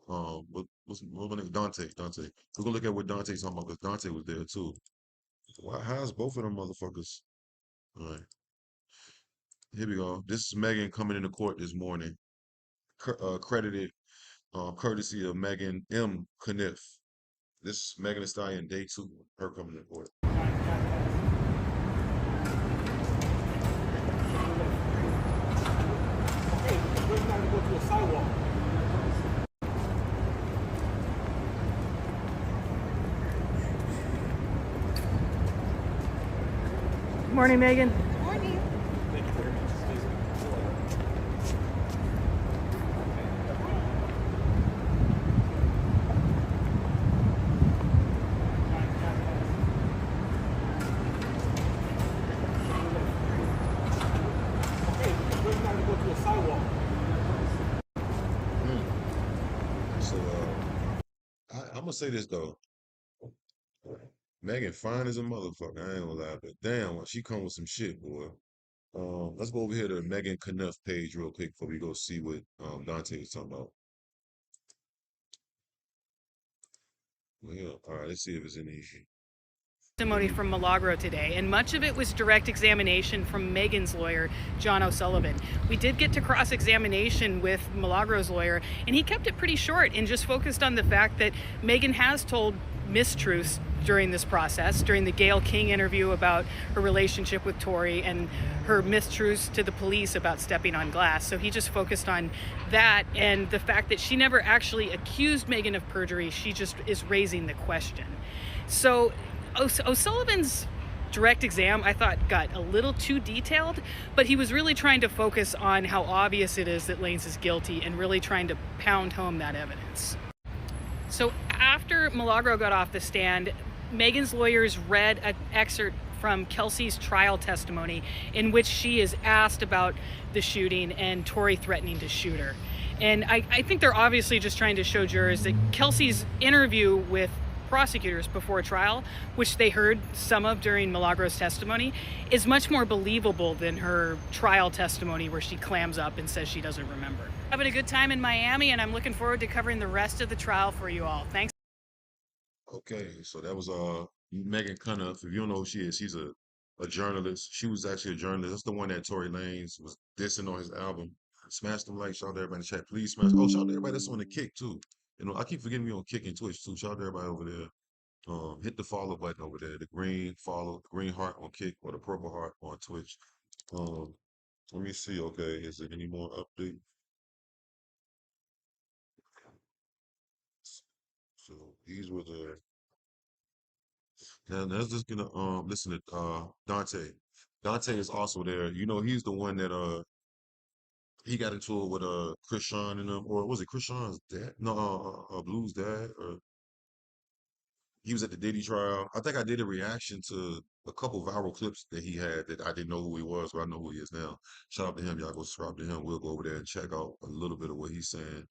What's my name? Dante. Dante. We're gonna look at what Dante's talking about because Dante was there too. Why? How's both of them motherfuckers? All right. Here we go. This is Megan coming into court this morning, credited courtesy of Megan M. Kniff. This is Megan Thee Stallion, day 2, her coming into court. Good morning, Megan. Morning. So I'm gonna say this though. Megan fine as a motherfucker. I ain't gonna lie, but damn, she come with some shit, boy. Let's go over here to Megan Knuff page real quick before we go see what Dante is talking about. Well, yeah. All right, let's see if it's any Testimony from Milagro today, and much of it was direct examination from Megan's lawyer, John O'Sullivan. We did get to cross-examination with Milagro's lawyer, and he kept it pretty short and just focused on the fact that Megan has told mistruths during this process, during the Gayle King interview about her relationship with Tory and her mistruths to the police about stepping on glass. So he just focused on that and the fact that she never actually accused Megan of perjury. She just is raising the question. So O'Sullivan's direct exam, I thought, got a little too detailed, but he was really trying to focus on how obvious it is that Lanes is guilty and really trying to pound home that evidence. So after Milagro got off the stand, Megan's lawyers read an excerpt from Kelsey's trial testimony in which she is asked about the shooting and Tory threatening to shoot her. And I think they're obviously just trying to show jurors that Kelsey's interview with prosecutors before trial, which they heard some of during Milagro's testimony, is much more believable than her trial testimony where she clams up and says she doesn't remember. Having a good time in Miami, and I'm looking forward to covering the rest of the trial for you all. Thanks. Okay, so that was Megan Knuff. If you don't know who she is, she's a journalist. She was actually a journalist. That's the one that Tory Lanez was dissing on his album. Smash them like, shout out to everybody in the chat. Please smash. Oh, shout out to everybody that's on the Kick too. You know, I keep forgetting we on Kick and Twitch too. Shout out to everybody over there. Hit the follow button over there. The green follow, the green heart on Kick or the purple heart on Twitch. Let me see. Okay, is there any more update? So these were the. Now let's just gonna listen to Dante. Dante is also there. You know, he's the one that he got into it with Krishan and them, or was it Krishan's dad? No, Blue's dad, or He was at the Diddy trial. I think I did a reaction to a couple viral clips that he had that I didn't know who he was, but I know who he is now. Shout out to him. Y'all go subscribe to him. We'll go over there and check out a little bit of what he's saying.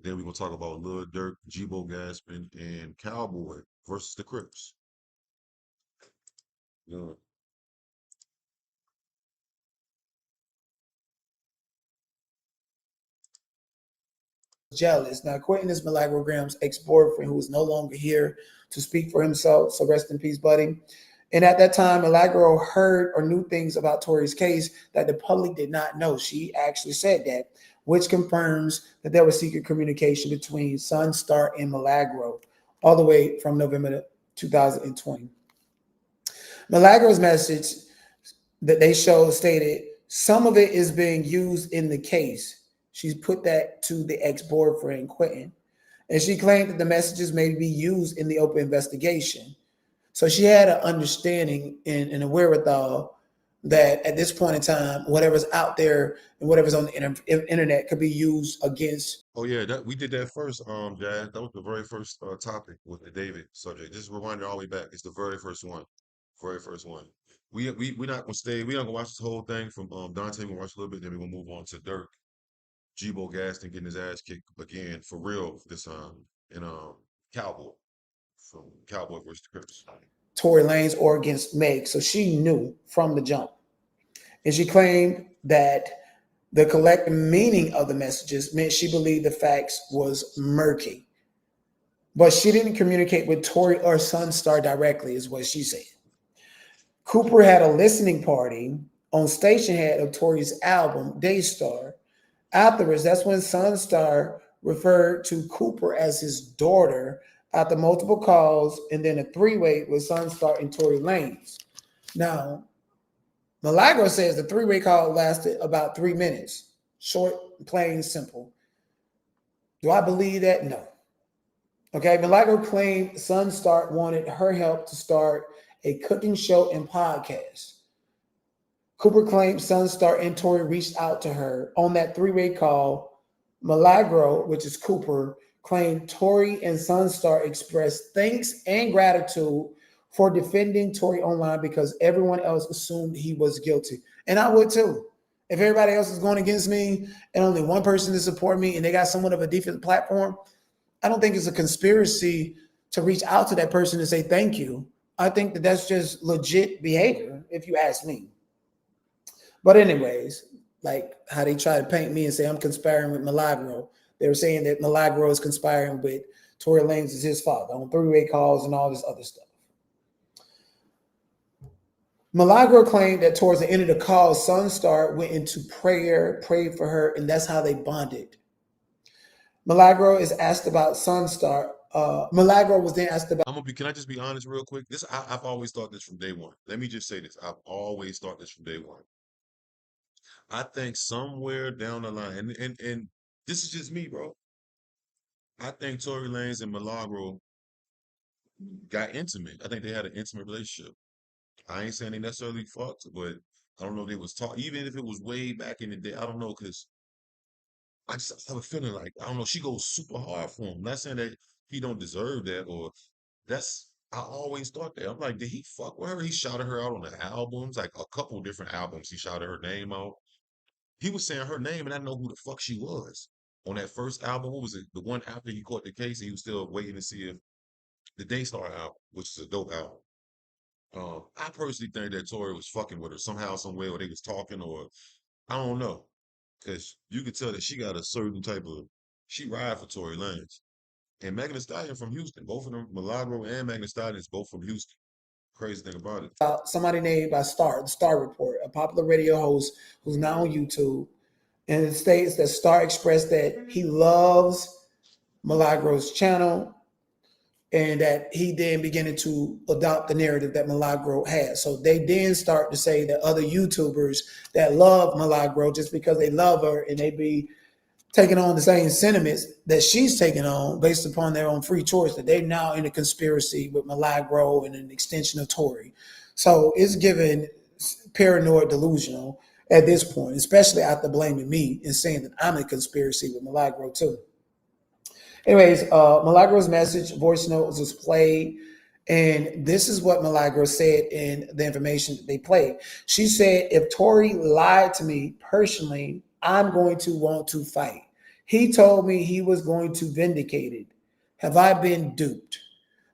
Then we're gonna talk about Lil Durk, G-Bo Gaspin, and Cowboy versus the Crips. Yeah. Jealous. Now, Quentin is Milagro Graham's ex-boyfriend who is no longer here to speak for himself. So rest in peace, buddy. And at that time, Milagro heard or knew things about Tory's case that the public did not know. She actually said that, which confirms that there was secret communication between Sunstar and Milagro all the way from November 2020. Milagro's message that they showed stated, some of it is being used in the case. She's put that to the ex-boyfriend, Quentin. And she claimed that the messages may be used in the open investigation. So she had an understanding and a wherewithal that at this point in time, whatever's out there and whatever's on the internet could be used against. Oh yeah, that we did that first, Jazz. That was the very first topic with the David subject. Just rewind it all the way back. It's the very first one. Very first one. We're not gonna stay, we're not gonna watch this whole thing from Dante, we're gonna watch a little bit, then we're gonna move on to Dirk. G-Bo Gaston getting his ass kicked again for real this time in Cowboy from Cowboy versus the Crips. Tory Lanez or against Meg. So she knew from the jump. And she claimed that the collective meaning of the messages meant she believed the facts was murky. But she didn't communicate with Tory or Sunstar directly, is what she said. Cooper had a listening party on Stationhead of Tory's album, Daystar. Afterwards, that's when Sunstar referred to Cooper as his daughter after multiple calls, and then a three-way with Sunstar and Tory Lanez. Now, Milagro says the three-way call lasted about 3 minutes. Short, plain, simple. Do I believe that? No. Okay, Milagro claimed Sunstar wanted her help to start a cooking show and podcast. Cooper claimed Sunstar and Tory reached out to her on that three-way call. Milagro, which is Cooper, claimed Tory and Sunstar expressed thanks and gratitude for defending Tory online because everyone else assumed he was guilty. And I would too. If everybody else is going against me and only one person to support me and they got somewhat of a different platform, I don't think it's a conspiracy to reach out to that person and say thank you. I think that that's just legit behavior, if you ask me. But anyways, like how they try to paint me and say I'm conspiring with Milagro. They were saying that Milagro is conspiring with Tory Lanez as his father on three-way calls and all this other stuff. Milagro claimed that towards the end of the call, Sunstar went into prayer, prayed for her, and that's how they bonded. Milagro is asked about Sunstar. Milagro was then asked about. Can I just be honest real quick? I've always thought this from day one. Let me just say this. I've always thought this from day one. I think somewhere down the line, and this is just me, bro. I think Tory Lanez and Milagro got intimate. I think they had an intimate relationship. I ain't saying they necessarily fucked, but I don't know if they was talk. Even if it was way back in the day, I don't know, because I just have a feeling like, I don't know, she goes super hard for him. I'm not saying that he don't deserve that, or I always thought that. I'm like, did he fuck with her? He shouted her out on the albums, like a couple different albums. He shouted her name out. He was saying her name, and I know who the fuck she was. On that first album, what was it? The one after he caught the case, he was still waiting to see if the Daystar album, which is a dope album. I personally think that Tory was fucking with her somehow, some way, or they was talking, or I don't know. Because you could tell that she got a certain type of, she ride for Tory Lanez. And Megan Thee Stallion from Houston. Both of them, Milagro and Megan Thee Stallion, is both from Houston. Crazy thing about it. Somebody named by Star, the Star Report, a popular radio host who's now on YouTube. And it states that Star expressed that he loves Milagro's channel and that he then beginning to adopt the narrative that Milagro has. So they then start to say that other YouTubers that love Milagro just because they love her and they be taking on the same sentiments that she's taking on based upon their own free choice, that they're now in a conspiracy with Milagro and an extension of Tory. So it's given paranoid delusional at this point, especially after blaming me and saying that I'm in a conspiracy with Milagro too. Anyways, Milagro's message voice note was played, And this is what Milagro said in the information that they played. She said, if Tory lied to me personally, I'm going to want to fight. He told me he was going to vindicate it. Have I been duped?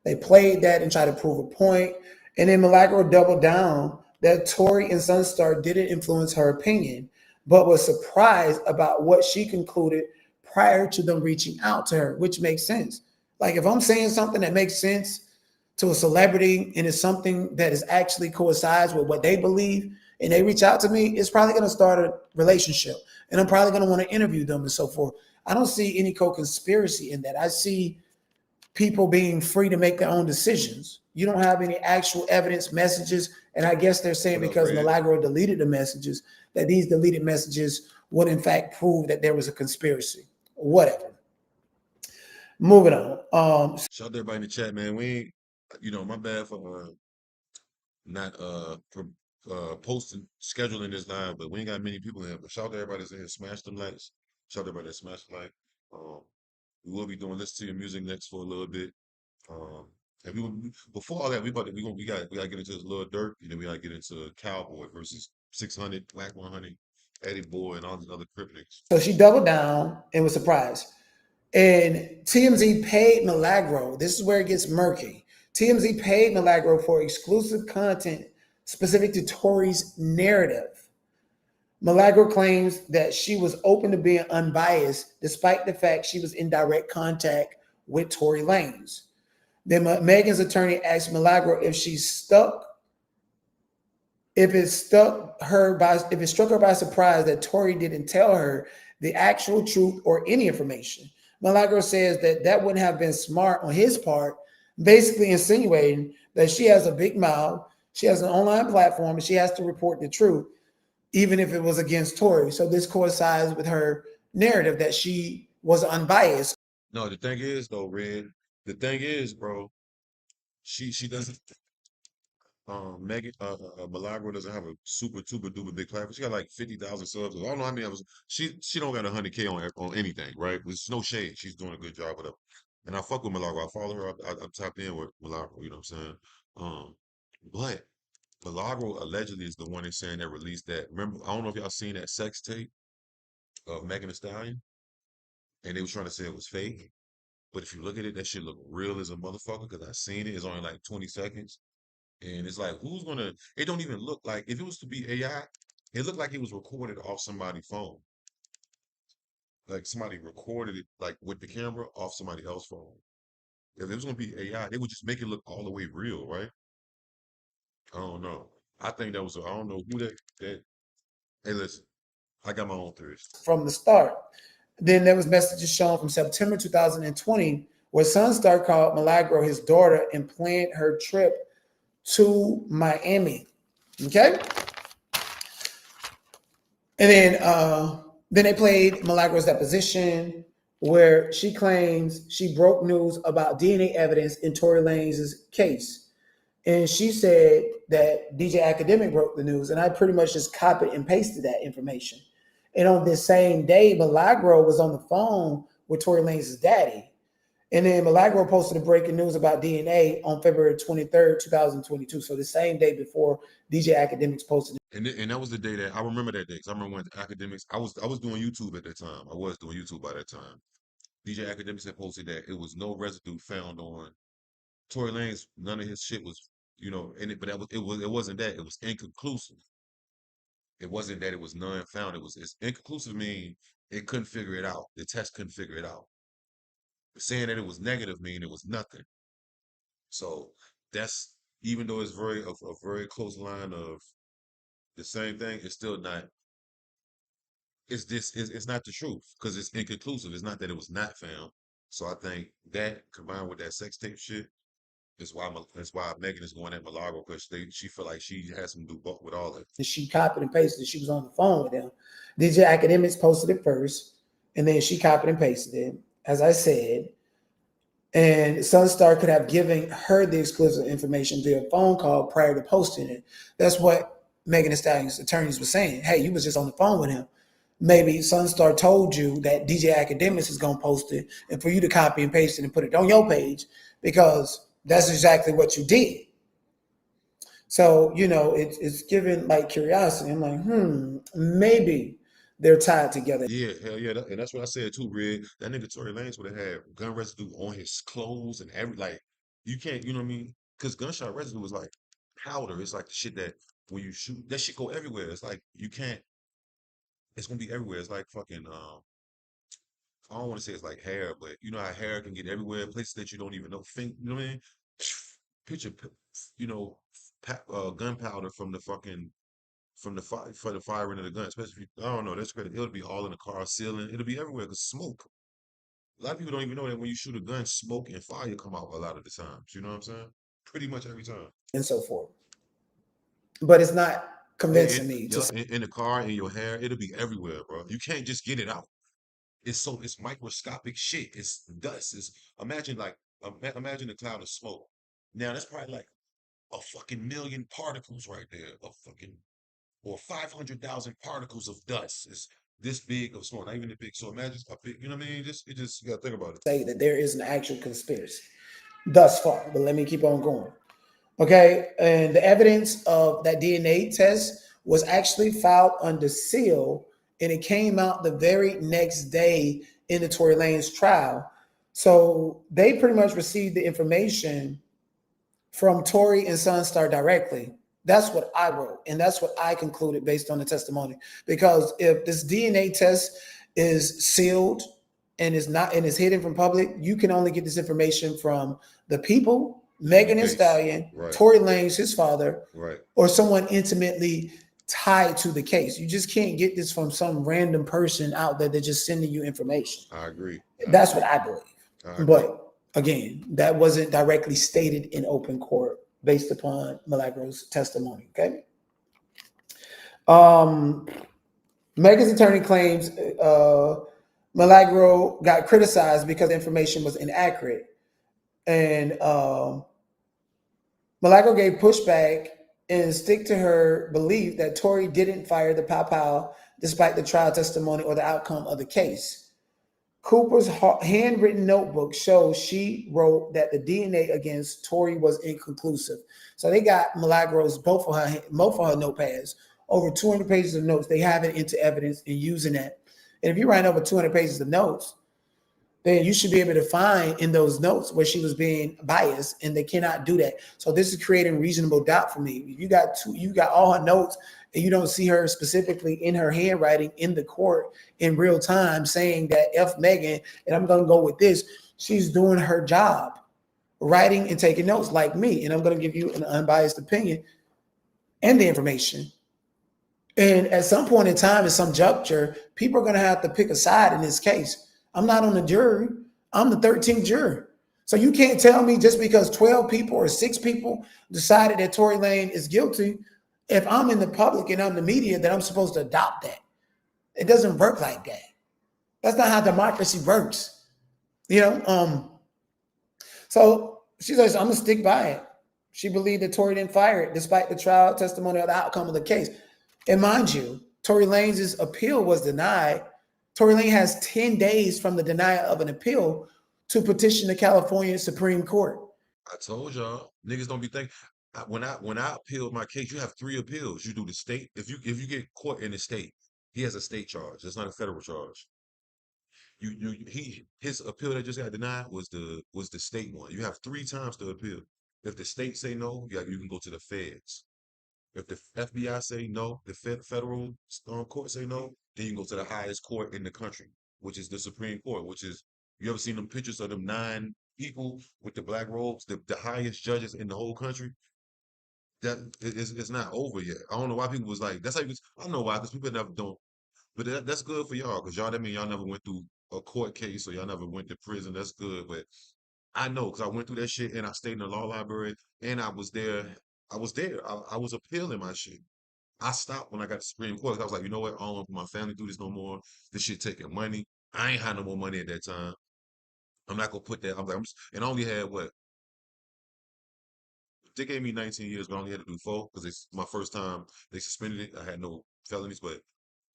They played that and tried to prove a point. And then Milagro doubled down that Tory and Sunstar didn't influence her opinion, but was surprised about what she concluded prior to them reaching out to her, which makes sense. Like if I'm saying something that makes sense to a celebrity and it's something that is actually coincides with what they believe and they reach out to me, it's probably going to start a relationship and I'm probably going to want to interview them and so forth. I don't see any co-conspiracy in that. I see people being free to make their own decisions. You don't have any actual evidence, messages, and I guess they're saying because Milagro deleted the messages, that these deleted messages would in fact prove that there was a conspiracy. Whatever. Moving on. Shout out to everybody in the chat, man. We ain't, my bad for not posting, scheduling this live, but we ain't got many people in here. But shout out to everybody that's in here. Smash them likes. Shout out to everybody that smashed the like. We will be doing Listen to Your Music next for a little bit. And before all that, we gotta get into this little dirt, and then we gotta get into Cowboy versus 600, Black 100, Eddie Boy, and all these other cryptics. So she doubled down and was surprised. And TMZ paid Milagro. This is where it gets murky. TMZ paid Milagro for exclusive content specific to Tory's narrative. Milagro claims that she was open to being unbiased, despite the fact she was in direct contact with Tory Lanez. Then Megan's attorney asked Milagro if it struck her by surprise that Tory didn't tell her the actual truth or any information. Milagro says that wouldn't have been smart on his part, basically insinuating that she has a big mouth, she has an online platform, and she has to report the truth, even if it was against Tory. So this coincides with her narrative that she was unbiased. No, the thing is though, Red. The thing is, bro, she doesn't. Megan Milagro doesn't have a super duper big platform. She got like 50,000 subs. I don't know how many of us. She don't got 100K on anything, right? There's no shade. She's doing a good job with it. And I fuck with Milagro. I follow her. I'm tapped in with Milagro. You know what I'm saying? But Milagro allegedly is the one that's saying that released that. Remember, I don't know if y'all seen that sex tape of Megan Thee Stallion, and they was trying to say it was fake. But if you look at it, that shit look real as a motherfucker because I seen it. It's only like 20 seconds. And it's like, it don't even look like, if it was to be AI, it looked like it was recorded off somebody's phone. Like somebody recorded it, like with the camera off somebody else's phone. If it was going to be AI, they would just make it look all the way real, right? I don't know. I think that was, I don't know who that, hey, listen, I got my own theories. From the start. Then there was messages shown from September 2020 where Sunstar called Milagro his daughter and planned her trip to Miami. Okay. And then they played Milagro's deposition where she claims she broke news about DNA evidence in Tory Lanez's case. And she said that DJ Academic broke the news, and I pretty much just copied and pasted that information. And on this same day, Milagro was on the phone with Tory Lanez's daddy. And then Milagro posted a breaking news about DNA on February 23rd, 2022. So the same day before DJ Academics posted it. And that was the day that I remember that day. Because I remember when Academics, I was doing YouTube at that time. I was doing YouTube by that time. DJ Academics had posted that it was no residue found on Tory Lanez. None of his shit was, but it wasn't that. It was inconclusive. It wasn't that it was none found. It's inconclusive mean it couldn't figure it out. The test couldn't figure it out. Saying that it was negative mean it was nothing. So that's, even though it's a very close line of the same thing, it's still not. It's not the truth because it's inconclusive. It's not that it was not found. So I think that combined with that sex tape shit is why Megan is going at Milagro, because she feel like she has some do both with all that. She copied and pasted it. She was on the phone with them. DJ Academics posted it first, and then she copied and pasted it, as I said. And Sunstar could have given her the exclusive information via phone call prior to posting it. That's what Megan Thee Stallion's attorneys were saying. Hey, you was just on the phone with him. Maybe Sunstar told you that DJ Academics is going to post it, and for you to copy and paste it and put it on your page, because That's exactly what you did. So, it's given like curiosity. I'm like, maybe they're tied together. Yeah, hell yeah, and that's what I said too, Red. That nigga Tory Lanez would have had gun residue on his clothes and like you can't, you know what I mean? Because gunshot residue is like powder. It's like the shit that when you shoot, that shit go everywhere. It's like you can't. It's gonna be everywhere. It's like fucking. I don't want to say it's like hair, but you know how hair can get everywhere, places that you don't even know. Think, you know what I mean? Picture, you know, gunpowder from the fucking from the fire for the firing of the gun, especially if you, I don't know, that's crazy. It'll be all in the car ceiling. It'll be everywhere because smoke. A lot of people don't even know that when you shoot a gun, smoke and fire come out a lot of the times. You know what I'm saying? Pretty much every time. And so forth. But it's not convincing me to Yeah, in the car, in your hair, it'll be everywhere, bro. You can't just get it out. It's microscopic shit. It's dust. It's imagine like imagine a cloud of smoke. Now that's probably like a fucking million particles right there. A fucking or 500,000 particles of dust. It's this big of smoke, not even that big. So imagine a big, you know what I mean? Just you gotta think about it. say that there is an actual conspiracy thus far. But let me keep on going. Okay, and the evidence of that DNA test was actually filed under seal, and it came out the very next day in the Tory Lanez trial. So they pretty much received the information from Tory and Sunstar directly. That's what I wrote, and that's what I concluded based on the testimony. Because if this DNA test is sealed and is hidden from public, you can only get this information from the people, Megan Thee Stallion, Right. Tory Lanez, his father, Right. or someone intimately tied to the case. You just can't get this from some random person out there that just sending you information. I agree. That's what I believe. I agree. But again, that wasn't directly stated in open court based upon Malagro's testimony. Okay. Megan's attorney claims Milagro got criticized because the information was inaccurate. And Milagro gave pushback and stick to her belief that Tory didn't fire the pow despite the trial testimony or the outcome of the case. Cooper's handwritten notebook shows she wrote that the DNA against Tory was inconclusive. So they got Milagro's both of her notepads, over 200 pages of notes. They have it into evidence and using that. And if you write over 200 pages of notes, then you should be able to find in those notes where she was being biased, and they cannot do that. So this is creating reasonable doubt for me. You got all her notes, and you don't see her specifically in her handwriting in the court in real time saying that F Megan, and I'm gonna go with this. She's doing her job, writing and taking notes like me, and I'm gonna give you an unbiased opinion and the information. And at some point in time, at some juncture, people are gonna have to pick a side in this case. I'm not on the jury. I'm the 13th juror. So you can't tell me just because 12 people or 6 people decided that Tory Lanez is guilty, if I'm in the public and I'm the media, that I'm supposed to adopt that. It doesn't work like that. That's not how democracy works. So she says, I'm gonna stick by it. She believed that Tory didn't fire it despite the trial testimony or the outcome of the case. And mind you, Tory Lanez's appeal was denied. Tory Lanez has 10 days from the denial of an appeal to petition the California Supreme Court. I told y'all, niggas don't be thinking. When I appealed my case, you have 3 appeals. You do the state. If you get caught in the state, he has a state charge. It's not a federal charge. His appeal that just got denied was the state one. You have 3 times to appeal. If the state say no, you can go to the feds. If the FBI say no, the federal court say no, then you can go to the highest court in the country, which is the Supreme Court, which is, you ever seen them pictures of them 9 people with the black robes, the highest judges in the whole country? That it's not over yet. I don't know why people was like, that's how you, I don't know why, because people never don't. But that's good for y'all, because that mean y'all never went through a court case or y'all never went to prison. That's good. But I know, because I went through that shit and I stayed in the law library and I was there. I was appealing my shit. I stopped when I got to Supreme Court. I was like, you know what? I don't want my family to do this no more. This shit taking money. I ain't had no more money at that time. I'm not gonna put that. I'm like, and I only had what? They gave me 19 years, but I only had to do 4 because it's my first time they suspended it. I had no felonies, but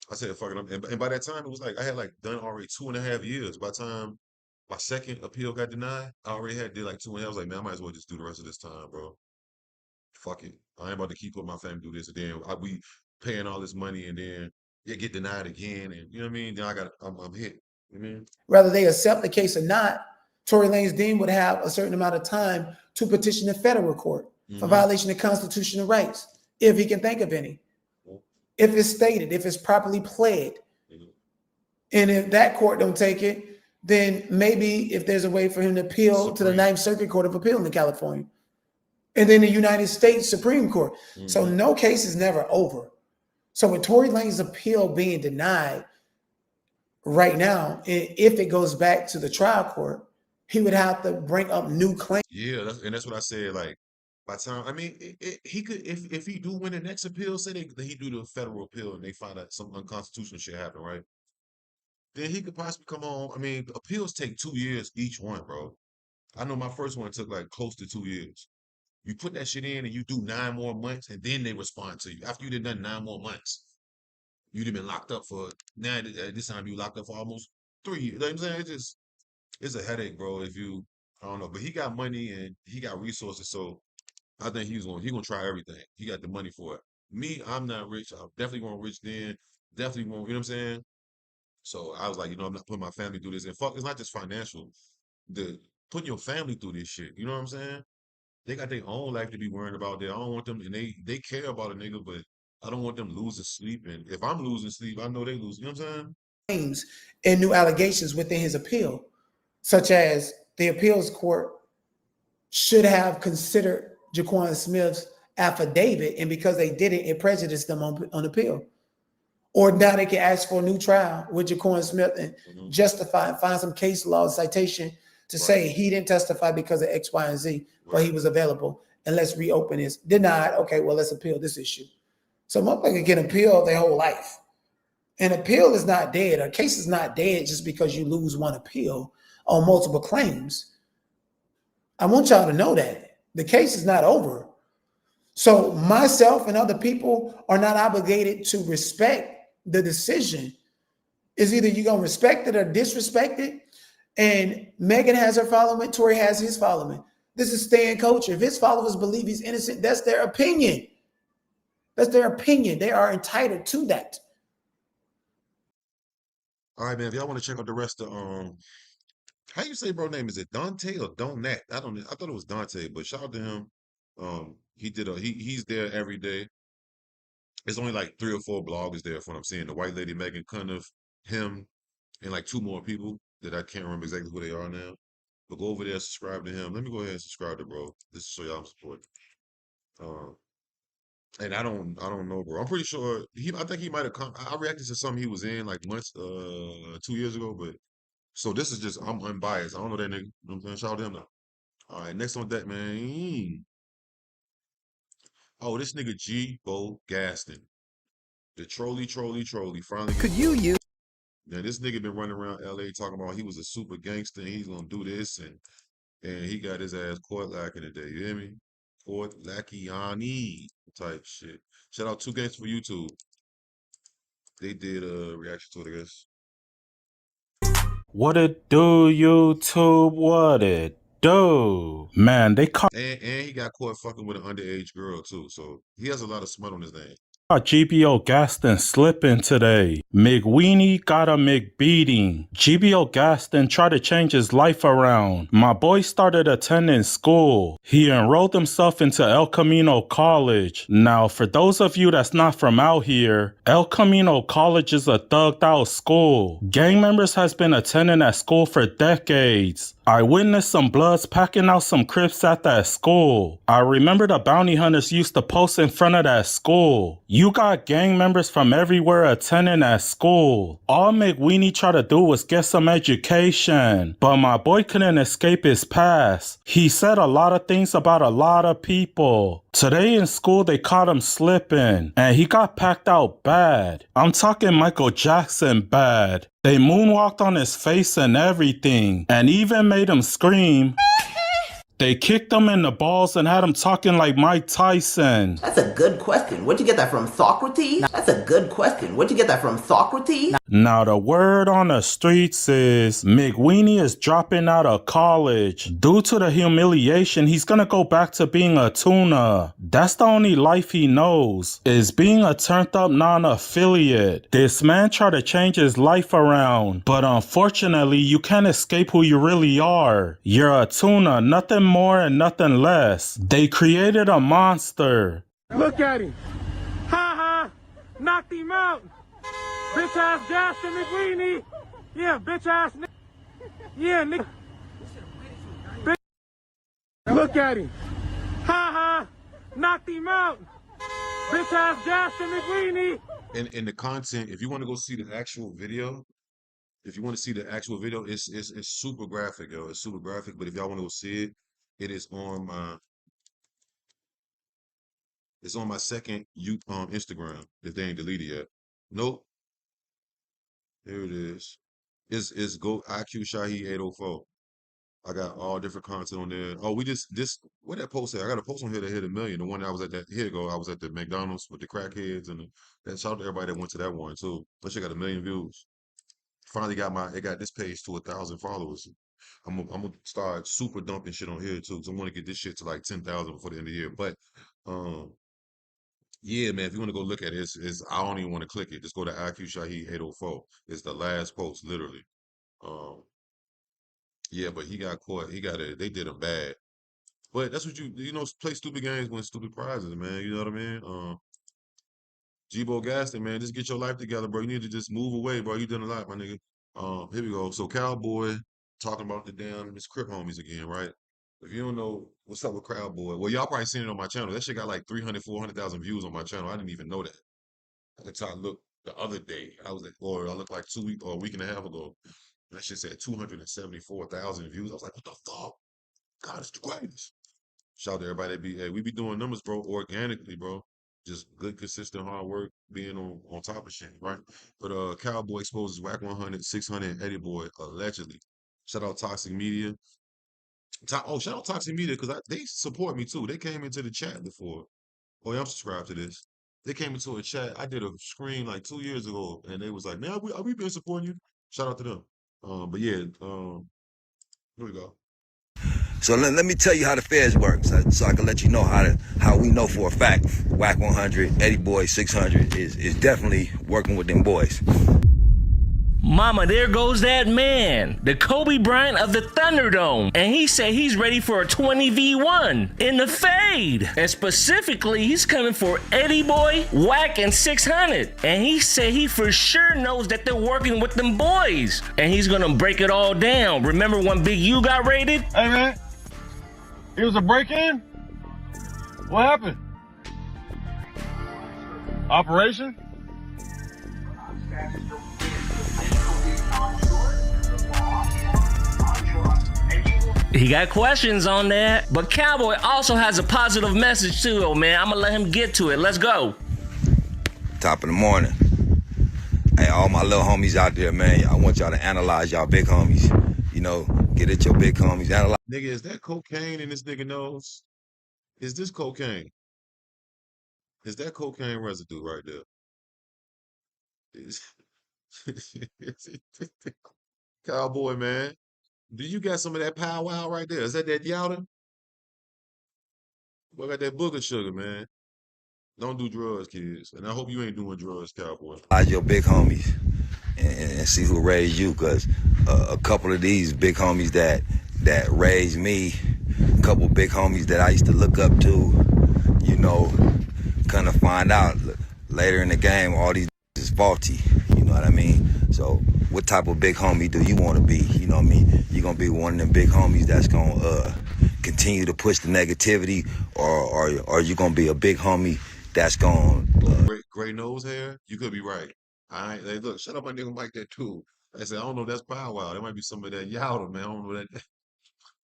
I said, fuck it. And by that time, it was like I had like done already 2.5 years. By the time my second appeal got denied. I already did like 2 and I was like, man, I might as well just do the rest of this time, bro. Fuck it. I ain't about to keep putting my family through this, and then we paying all this money, and then it get denied again, and you know what I mean. Then I'm hit. You know what I mean? Whether they accept the case or not, Tory Lanez dean would have a certain amount of time to petition the federal court for violation of constitutional rights, if he can think of any. If it's stated, if it's properly pled. And if that court don't take it, then maybe if there's a way for him to appeal to the 9th Circuit Court of Appeal in California. And then the United States Supreme Court. So no case is never over. So with Tory Lanez's appeal being denied right now, if it goes back to the trial court, he would have to bring up new claims. Yeah, that's what I said. Like, by the time, I mean, he could, if he do win the next appeal, say that he do the federal appeal and they find out some unconstitutional shit happen, right? Then he could possibly come on. I mean, appeals take 2 years each one, bro. I know my first one took like close to 2 years. You put that shit in and you do 9 more months, and then they respond to you. After you done 9 more months, you'd have been locked up for, now at this time you locked up for almost 3 years. You know what I'm saying? It's a headache, bro. I don't know, but he got money and he got resources, so I think he's gonna try everything. He got the money for it. Me, I'm not rich. I definitely want rich then. Definitely want, you know what I'm saying? So I was like, I'm not putting my family through this. And fuck, it's not just financial. Putting your family through this shit. You know what I'm saying? They got their own life to be worrying about there. I don't want them, and they care about a nigga, but I don't want them losing sleep. And if I'm losing sleep, I know they lose. You know what I'm saying? Claims and new allegations within his appeal, such as the appeals court should have considered Jaquan Smith's affidavit, and because they did it, it prejudiced them on appeal. Or now they can ask for a new trial with Jaquan Smith and justify and find some case law citation to say he didn't testify because of X, Y, and Z, but he was available, and let's reopen this. Denied. Okay, well, let's appeal this issue. So motherfucker can appeal their whole life. An appeal is not dead. A case is not dead just because you lose one appeal on multiple claims. I want y'all to know that. The case is not over. So myself and other people are not obligated to respect the decision. It's either you're going to respect it or disrespect it. And Megan has her following, Tory has his following. This is staying culture. If his followers believe he's innocent, that's their opinion. That's their opinion. They are entitled to that. All right, man. If y'all want to check out the rest of how you say bro name? Is it Dante or Donat? I thought it was Dante, but shout out to him. He's there every day. It's only like 3 or 4 bloggers there from what I'm seeing. The white lady Megan Cunniff, him, and like 2 more people that I can't remember exactly who they are now. But go over there, subscribe to him. Let me go ahead and subscribe to bro. Just to show y'all I'm supporting. And I don't know, bro. I'm pretty sure I think he might have come. I reacted to something he was in like months 2 years ago, but so this is just I'm unbiased. I don't know that nigga. You know what I'm saying? Shout out to him now. All right, next on deck, man. Oh, this nigga G Bo Gaston. The trolley finally. Could you use? Now this nigga been running around LA talking about he was a super gangster and he's gonna do this and he got his ass caught lacking today. You hear me? Caught lackiani type shit. Shout out 2 Games for YouTube. They did a reaction to it, I guess. What it do, YouTube? What it do? Man, they caught And he got caught fucking with an underage girl too. So he has a lot of smut on his name. GBO Gaston slipping today. McWeenie got a McBeating. GBO Gaston tried to change his life around. My boy started attending school. He enrolled himself into El Camino College. Now, for those of you that's not from out here, El Camino College is a thugged out school. Gang members has been attending that school for decades. I witnessed some Bloods packing out some Crips at that school. I remember the bounty hunters used to post in front of that school. You got gang members from everywhere attending that school. All McWeenie tried to do was get some education, but my boy couldn't escape his past. He said a lot of things about a lot of people. Today in school they caught him slipping, and he got packed out bad. I'm talking Michael Jackson bad. They moonwalked on his face and everything, and even made him scream. They kicked him in the balls and had him talking like Mike Tyson. That's a good question. Where'd you get that from, Socrates? That's a good question. Where'd you get that from, Socrates? Now the word on the streets is McWeenie is dropping out of college. Due to the humiliation, he's gonna go back to being a tuner. That's the only life he knows, is being a turned up non-affiliate. This man tried to change his life around, but unfortunately you can't escape who you really are. You're a tuner, nothing more and nothing less. They created a monster. Look at him. Ha ha. Knocked him out. Bitch ass Gaston McWeenie. Yeah, bitch ass nigga. Yeah, nigga. Bitch. Look at him. Ha ha. Knocked him out. Bitch ass Gaston McWeenie. And the content, if you want to go see the actual video, it's super graphic, yo. It's super graphic. But if y'all want to go see it, it is on my second Instagram, if they ain't deleted yet. Nope. Here it is. It's go IQ Shahi 804. I got all different content on there. Oh, what that post at? I got a post on here that hit 1 million. The one that I was at I was at the McDonald's with the crackheads and shout out to everybody that went to that one too. That shit got 1 million views. Finally got it got this page to 1,000 followers. I'm gonna start super dumping shit on here too. So I want to get this shit to like 10,000 before the end of the year. But yeah, man, if you want to go look at it, I don't even want to click it. Just go to IQ Shahi 804. It's the last post, literally. Yeah, but he got caught. They did him bad. But that's what play stupid games, win stupid prizes, man. You know what I mean? G-Bo Gaston, man, just get your life together, bro. You need to just move away, bro. You done a lot, my nigga. Here we go. So Cowboy talking about his Crip homies again, right? If you don't know what's up with Cowboy, well, y'all probably seen it on my channel. That shit got like 300, 400,000 views on my channel. I didn't even know that. That's how I looked the other day. I looked like 2 weeks or a week and a half ago. That shit said 274,000 views. I was like, what the fuck? God, it's the greatest. Shout out to everybody that we be doing numbers, bro, organically, bro. Just good, consistent, hard work, being on top of shit, right? But Cowboy exposes Whack 100, 600, and Eddie Boy, allegedly. Shout out Toxic Media. Shout out Toxic Media, because they support me too. They came into the chat before. Oh, yeah, I'm subscribed to this. They came into a chat. I did a screen like 2 years ago, and they was like, man, we been supporting you. Shout out to them. But yeah, here we go. So let me tell you how the feds work, so I can let you know how we know for a fact Whack 100, Eddie Boy 600 is definitely working with them boys. Mama, there goes that man, the Kobe Bryant of the Thunderdome. And he said he's ready for a 20v1 in the fade. And specifically, he's coming for Eddie Boy, Whack, and 600. And he said he for sure knows that they're working with them boys. And he's gonna break it all down. Remember when Big U got raided? Hey, man. It was a break-in? What happened? Operation? He got questions on that. But Cowboy also has a positive message too, oh man. I'm gonna let him get to it. Let's go. Top of the morning. Hey, all my little homies out there, man. I want y'all to analyze y'all big homies. Get at your big homies. Analyze. Nigga, is that cocaine in this nigga nose? Is this cocaine? Is that cocaine residue right there? Cowboy, man. Do you got some of that powwow right there? Is that yowder? Boy, got that booger sugar, man. Don't do drugs, kids. And I hope you ain't doing drugs, Cowboy. Your big homies and see who raised you, because a couple of these big homies that raised me, a couple big homies that I used to look up to, kind of find out later in the game all these is faulty. You know what I mean? So what type of big homie do you want to be? You know what I mean? You gonna be one of them big homies that's gonna continue to push the negativity, or are you gonna be a big homie that's gonna gray nose hair? You could be right. Hey, look, shut up, my nigga like that too. I said, I don't know if that's powwow. There might be some of that yowder, man. I don't know that.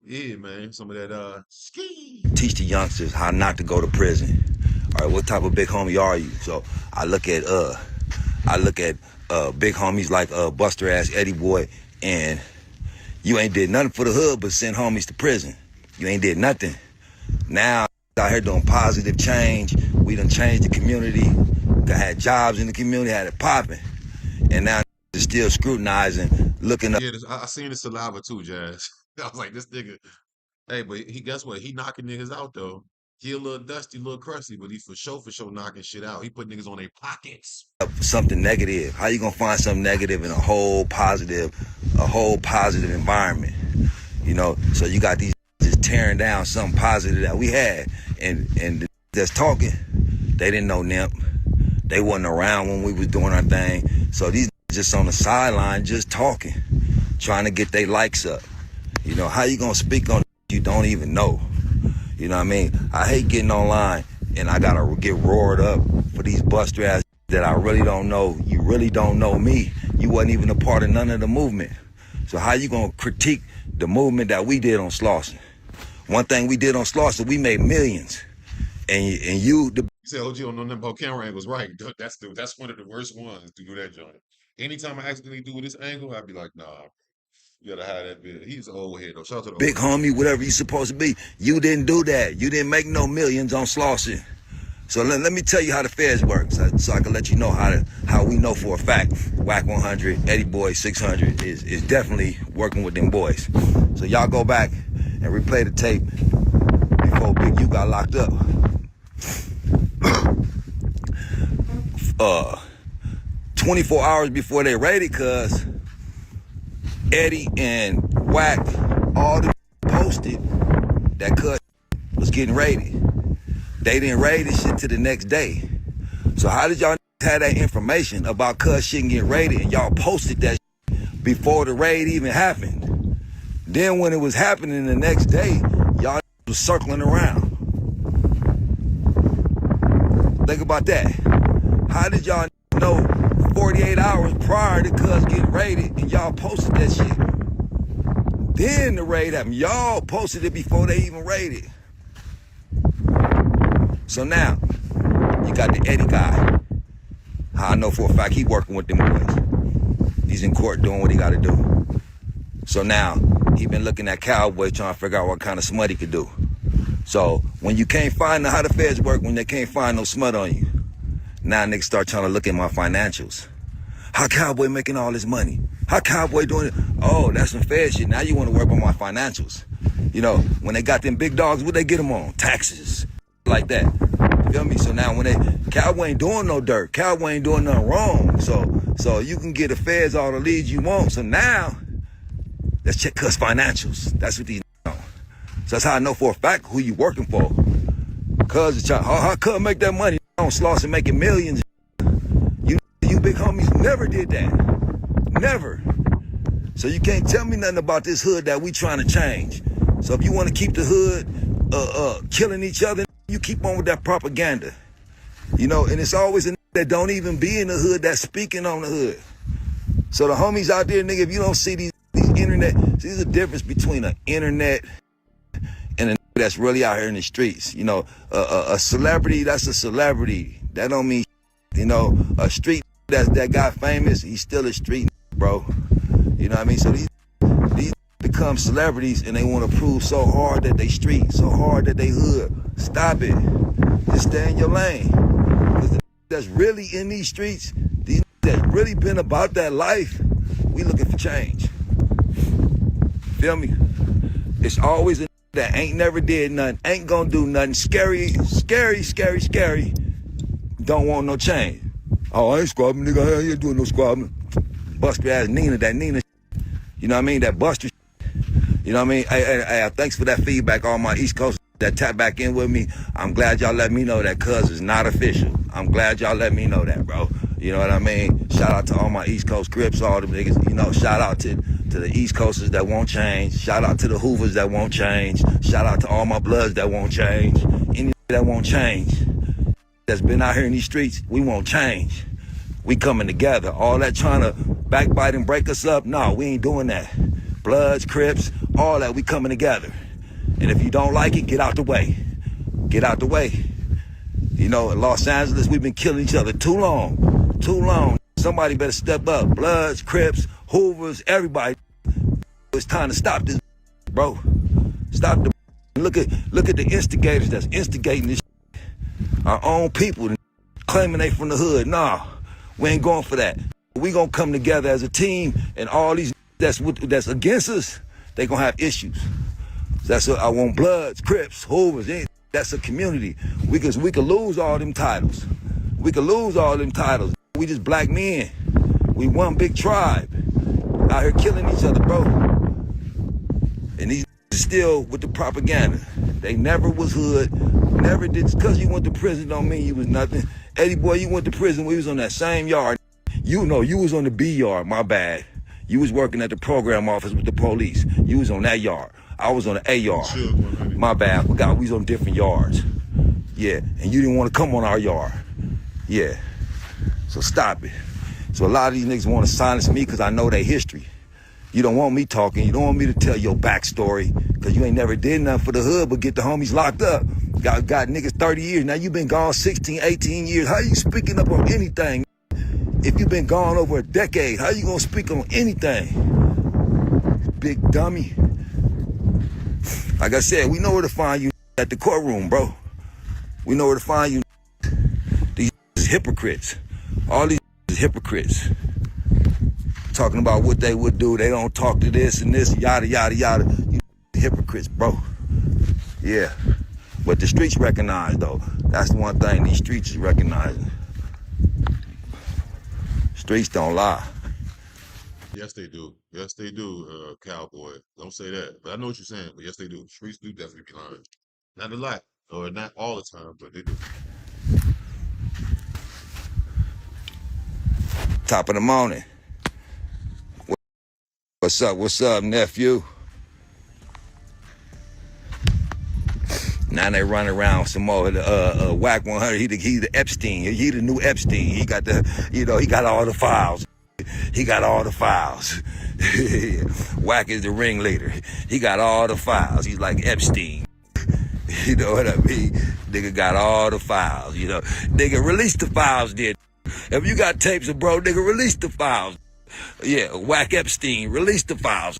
Yeah, man. Some of that ski. Teach the youngsters how not to go to prison. All right, what type of big homie are you? So I look at big homies like Buster ass Eddie Boy, and you ain't did nothing for the hood but send homies to prison. You ain't did nothing. Now, out here doing positive change. We done changed the community. Had jobs in the community, had it popping. And now is still scrutinizing, looking up. Yeah, I seen the saliva too, Jazz. I was like, this nigga. Hey, but he guess what? He knocking niggas out though. He a little dusty, a little crusty, but he for sure knocking shit out. He put niggas on their pockets. Something negative. How you gonna find something negative in a whole positive environment? You know, so you got these just tearing down something positive that we had, and that's talking. They didn't know NIMP. They wasn't around when we was doing our thing. So these just on the sideline, just talking, trying to get their likes up. You know, how you gonna speak on you don't even know? You know what I mean? I hate getting online and I gotta get roared up for these buster ass that I really don't know. You really don't know me. You wasn't even a part of none of the movement. So how you gonna critique the movement that we did on Slauson? One thing we did on Slauson, we made millions. And you said OG don't know nothing about camera angles, right? That's one of the worst ones to do that joint. Anytime I accidentally do this angle, I'd be like, nah, you gotta have that bit. He's an old head though. Shout out to the big old homie, whatever you supposed to be. You didn't do that. You didn't make no millions on Slauson. So let me tell you how the feds work, so I can let you know how we know for a fact. Whack 100, Eddie Boy 600 is definitely working with them boys. So y'all go back and replay the tape before Big U got locked up. 24 hours before they raided, cuz Eddie and Whack all the posted that cuz was getting raided. They didn't raid this shit till the next day. So how did y'all have that information about cuz shit getting raided and y'all posted that shit before the raid even happened? Then when it was happening the next day, y'all was circling around. Think about that. How did y'all know 48 hours prior to cuz getting raided and y'all posted that shit? Then the raid happened. Y'all posted it before they even raided. So now, you got the Eddie guy. How I know for a fact he working with them boys. He's in court doing what he got to do. So now, he been looking at Cowboy trying to figure out what kind of smut he could do. So when you can't find how the feds work, when they can't find no smut on you, now niggas start trying to look at my financials. How Cowboy making all this money? How Cowboy doing it? Oh, that's some fed shit. Now you want to work on my financials. You know, when they got them big dogs, what they get them on? Taxes. Like that. You feel me? So now when Cowboy ain't doing no dirt. Cowboy ain't doing nothing wrong. So you can get the feds all the leads you want. So now, let's check cuz financials. That's what these on. So that's how I know for a fact who you working for. Cuz it's trying, how cuz make that money on Slauson making millions? You big homies never did that. Never. So you can't tell me nothing about this hood that we trying to change. So if you want to keep the hood killing each other, you keep on with that propaganda. You know, and it's always a that don't even be in the hood that's speaking on the hood. So the homies out there, nigga, if you don't see these internet, see there's a difference between an internet and a that's really out here in the streets. You know, a celebrity, that's a celebrity. That don't mean, you know, a street that got famous, he's still a street, bro. You know what I mean? So these become celebrities and they want to prove so hard that they street, so hard that they hood. Stop it. Just stay in your lane. Because the that's really in these streets, these that really been about that life, we looking for change. Feel me? It's always a that ain't never did nothing, ain't gonna do nothing, scary, don't want no change. Oh, I ain't squabbing, nigga, I ain't doing no squabbing. Buster ass Nina, that Nina, you know what I mean, that Buster, you know what I mean? Hey, thanks for that feedback, all my East Coast that tap back in with me. I'm glad y'all let me know that cuz is not official. I'm glad y'all let me know that, bro. You know what I mean? Shout out to all my East Coast Crips, all them niggas, you know, shout out to the East Coasters that won't change. Shout out to the Hoovers that won't change. Shout out to all my Bloods that won't change. Any that won't change. That's been out here in these streets, we won't change. We coming together. All that trying to backbite and break us up, no, we ain't doing that. Bloods, Crips, all that, we coming together. And if you don't like it, get out the way. Get out the way. You know, in Los Angeles, we've been killing each other too long. Too long. Somebody better step up. Bloods, Crips, Hoovers, everybody. It's time to stop this, bro. Stop the Look at the instigators that's instigating this. Our own people claiming they from the hood. Nah, we ain't going for that. We gonna come together as a team, and all these that's against us, they gonna have issues. That's I want Bloods, Crips, Hoovers. That's a community. We could lose all them titles. We could lose all them titles. We just black men. We one big tribe out here killing each other, bro. And these still with the propaganda. They never was hood. Never did. Cause you went to prison don't mean you was nothing. Eddie boy, you went to prison. We was on that same yard. You know, you was on the B yard. My bad. You was working at the program office with the police. You was on that yard. I was on the A yard. My bad. I forgot we was on different yards. Yeah, and you didn't want to come on our yard. Yeah. So stop it. So a lot of these niggas want to silence me because I know their history. You don't want me talking. You don't want me to tell your backstory because you ain't never did nothing for the hood but get the homies locked up. Got niggas 30 years. Now you been gone 16, 18 years. How you speaking up on anything? If you been gone over a decade, how you gonna speak on anything? Big dummy. Like I said, we know where to find you at the courtroom, bro. We know where to find you. These is hypocrites. All these is hypocrites. Talking about what they would do. They don't talk to this and this, yada, yada, yada. You hypocrites, bro. Yeah. But the streets recognize, though. That's the one thing these streets is recognizing. Streets don't lie. Yes, they do. Yes, they do, cowboy. Don't say that. But I know what you're saying. But yes, they do. Streets do definitely be lying. Not a lot, or not all the time, but they do. Top of the morning. What's up? What's up, nephew? Now they run around some more. Whack 100. He the Epstein. He the new Epstein. He got he got all the files. He got all the files. Whack is the ringleader. He got all the files. He's like Epstein. You know what I mean? Nigga got all the files. You know, nigga release the files, then. If you got tapes of bro, nigga release the files. Yeah, Whack Epstein, release the files.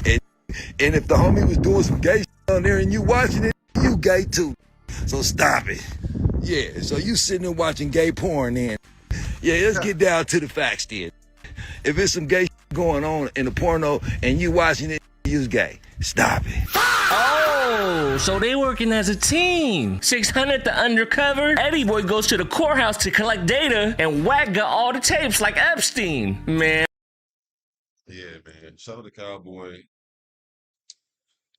And if the homie was doing some gay shit on there and you watching it, you gay too. So stop it. Yeah, so you sitting there watching gay porn then. Yeah, let's get down to the facts then. If it's some gay shit going on in the porno and you watching it, you's gay. Stop it. Oh, so they working as a team. 600 the undercover. Eddie boy goes to the courthouse to collect data, and Wack got all the tapes like Epstein. Man. Yeah, man. Shout out to Cowboy.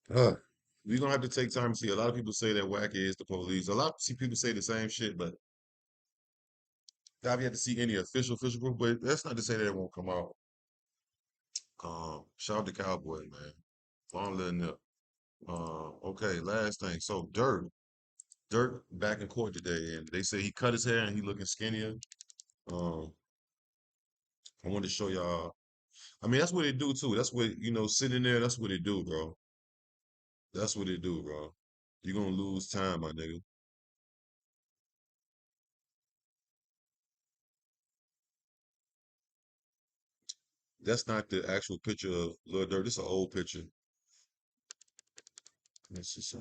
We're gonna have to take time to see. A lot of people say that Wack is the police. A lot of people say the same shit, but I've yet to see any official proof. But that's not to say that it won't come out. Shout out to Cowboy, man. Long little nip. Okay, last thing. So Dirt back in court today, and they say he cut his hair and he looking skinnier. I wanted to show y'all. I mean, that's what they do too. That's what sitting there. That's what they do, bro. That's what they do, bro. You're gonna lose time, my nigga. That's not the actual picture of Lil Durk. This is an old picture. Let's just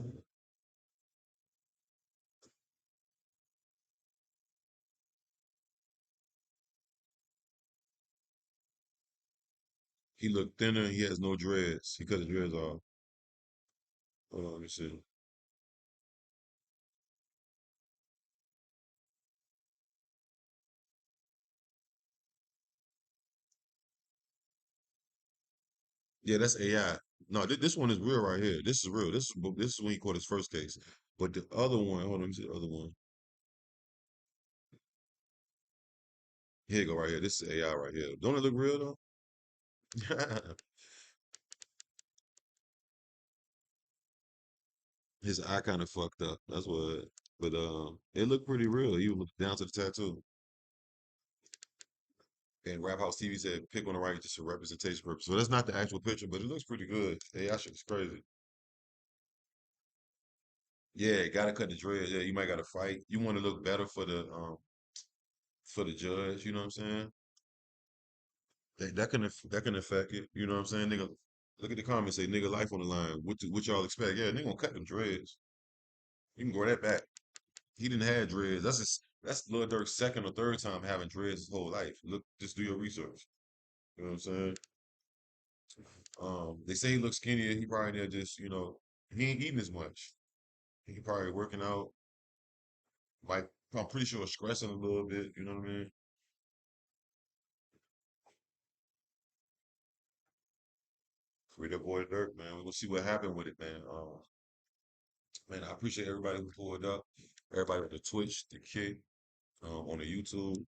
he looked thinner. He has no dreads. He cut his dreads off. Hold on, let me see. Yeah, that's AI. No, this one is real right here. This is real. This is when he caught his first case. But the other one, hold on, let me see the other one. Here you go right here. This is AI right here. Don't it look real though? His eye kind of fucked up. That's what. But it looked pretty real. He was down to the tattoo. And Rap House TV said pick on the right just for representation purpose. So that's not the actual picture, but it looks pretty good. AI shit is crazy. Yeah, gotta cut the dreads. Yeah, you might gotta fight. You want to look better for the judge. You know what I'm saying? That can affect it. You know what I'm saying, nigga? Look at the comments. Say nigga life on the line. What y'all expect? Yeah, they gonna cut them dreads. You can grow that back. He didn't have dreads. That's Lil Durk's second or third time having dreads his whole life. Look, just do your research. You know what I'm saying? They say he looks skinnier. He probably there just, he ain't eating as much. He probably working out. Like I'm pretty sure stressing a little bit. You know what I mean? Free that boy Dirk, man. We're gonna see what happened with it, man. Man, I appreciate everybody who pulled up. Everybody on the Twitch, the Kick, on the YouTube.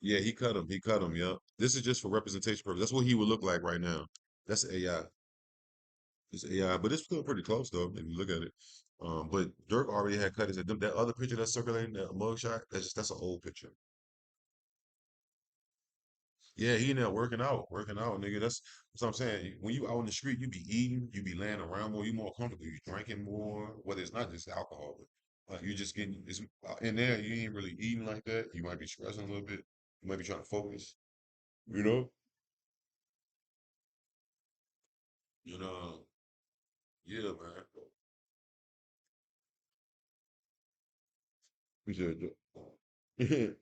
Yeah, he cut him. He cut him. Yep. This is just for representation purposes. That's what he would look like right now. That's AI. It's AI, but it's still pretty close though if you look at it. But Dirk already had cut his. That other picture that's circulating, that mugshot, that's an old picture. Yeah, he in there working out, nigga. That's what I'm saying. When you out in the street, you be eating, you be laying around more, you more comfortable, you drinking more. Whether it's not just alcohol, but like you just getting it's in there. You ain't really eating like that. You might be stressing a little bit. You might be trying to focus. You know. You know. Yeah, man. He said,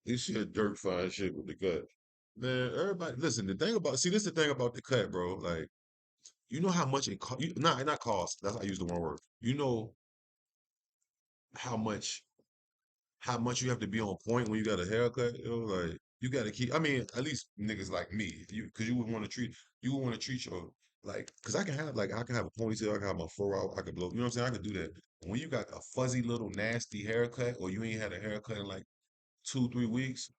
he said dirt fine shit with the cut. Man, everybody, listen. The thing about, see, this is the thing about the cut, bro. Like, you know how much it cost. Not cost. That's I use the wrong word. You know how much how much you have to be on point when you got a haircut. Like you got to keep. I mean, at least niggas like me, because you would want to treat your because I can have a ponytail, I can have my fur out, I can blow. You know what I'm saying? I can do that. When you got a fuzzy little nasty haircut, or you ain't had a haircut in like 2 3 weeks,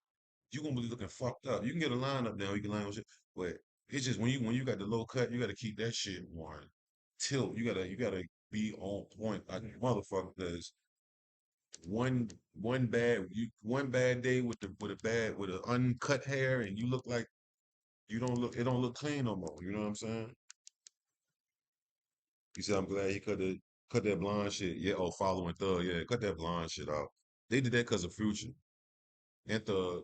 you gonna be looking fucked up. You can get a line up now, you can line with shit, but it's just when you got the low cut, you got to keep that shit on tilt. You gotta be on point like a motherfucker. Because one bad day with an uncut hair, and you look like you don't look it don't look clean no more. You know what I'm saying? You said I'm glad he cut that blonde shit. Yeah, oh, following Thug. Yeah, cut that blonde shit out. They did that because of Future and Thug.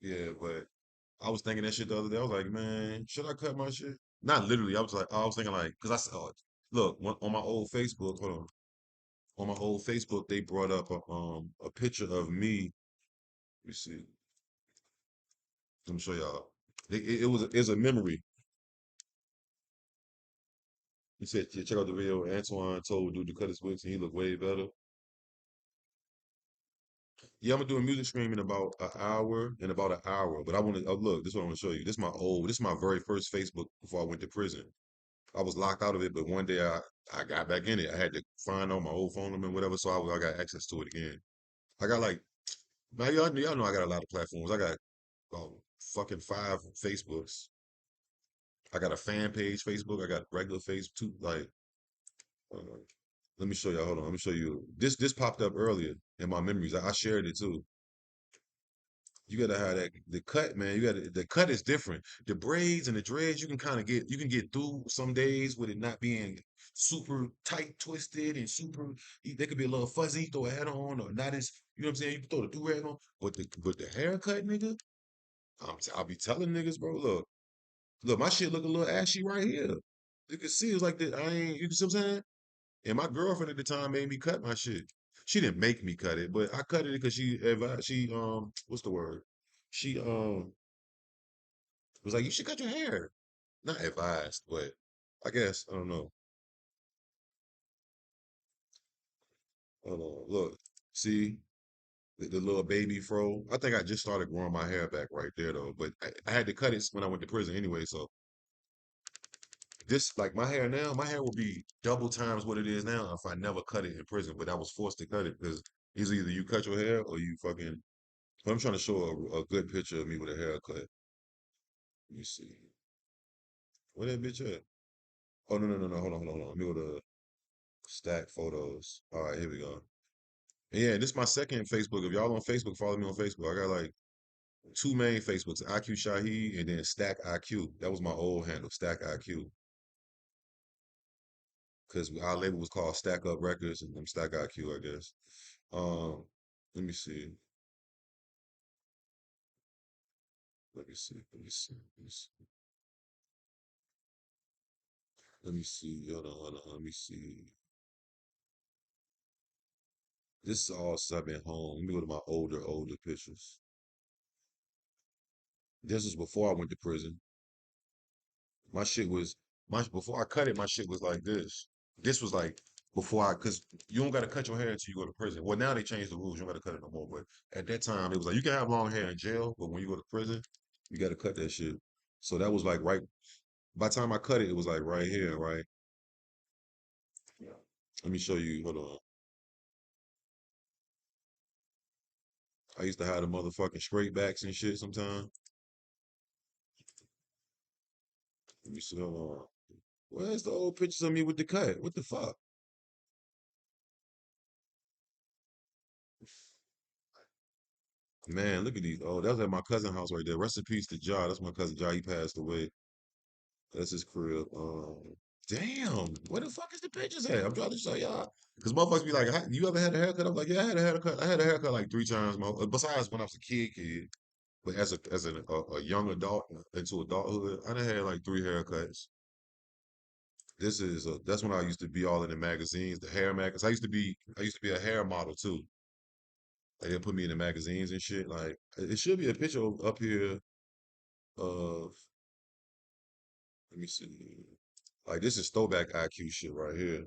Yeah, but I was thinking that shit the other day. I was like, man, should I cut my shit? Not literally. I was thinking like, cause I saw it. Look, on my old Facebook, hold on my old Facebook, they brought up a picture of me. Let me see. Let me show y'all. It was a memory. He said, "Yeah, check out the video. Antoine told dude to cut his wigs and he looked way better." Yeah, I'm gonna do a music stream in about an hour. But I want to look. This is what I want to show you. This is my very first Facebook before I went to prison. I was locked out of it, but one day I got back in it. I had to find out my old phone number and whatever, so I got access to it again. I got like, now y'all know I got a lot of platforms. I got about fucking 5 Facebooks. I got a fan page Facebook. I got regular Facebook too. Like, uh, let me show y'all. Hold on. Let me show you. This popped up earlier in my memories. I shared it too. You gotta have that the cut, man. The cut is different. The braids and the dreads, you can get through some days with it not being super tight twisted and super. They could be a little fuzzy. Throw a hat on or not as you know what I'm saying. You can throw the do rag on, but the haircut, nigga. I'll be telling niggas, bro. Look, my shit look a little ashy right here. You can see it's like that. I ain't. You see what I'm saying? And my girlfriend at the time made me cut my shit. She didn't make me cut it, but I cut it because she advised. She what's the word? She was like, you should cut your hair. Not advised, but I guess I don't know. Hold on, look, see the little baby fro. I think I just started growing my hair back right there though, but I had to cut it when I went to prison anyway. So this like my hair will be double times what it is now if I never cut it in prison. But I was forced to cut it because it's either you cut your hair or you fucking. But I'm trying to show a good picture of me with a haircut. Let me see. Where that bitch at? Oh no. Hold on. Let me go to stack photos. All right, here we go. Yeah, this is my second Facebook. If y'all on Facebook, follow me on Facebook. I got like 2 main Facebooks, IQ Shahi and then Stack IQ. That was my old handle, Stack IQ. Because our label was called Stack Up Records and I'm Stack IQ, I guess. Um, let me see. Let me see. Let me see. Let me see. Let me see. Hold on. Hold on. Let me see. This is all since I've been home. Let me go to my older pictures. This is before I went to prison. My shit was before I cut it. My shit was like this. This was like cause you don't gotta cut your hair until you go to prison. Well, now they changed the rules. You don't gotta cut it no more. But at that time, it was like you can have long hair in jail, but when you go to prison, you gotta cut that shit. So that was like right. By the time I cut it, it was like right here, right. Let me show you. Hold on. I used to have the motherfucking straight backs and shit sometimes. Let me see. Hold on. Where's the old pictures of me with the cut? What the fuck? Man, look at these. Oh, that was at my cousin's house right there. Rest in peace to Ja. That's my cousin Ja. He passed away. That's his crib. Damn. Where the fuck is the pictures at? I'm trying to show y'all. Because motherfuckers be like, you ever had a haircut? I'm like, yeah, I had a haircut. I had a haircut like 3 times. Besides when I was a kid. But as a young adult into adulthood, I done had like 3 haircuts. That's when I used to be all in the magazines, the hair magazines. I used to be a hair model too. Like they put me in the magazines and shit. Like it should be a picture up here of let me see. Like this is throwback IQ shit right here.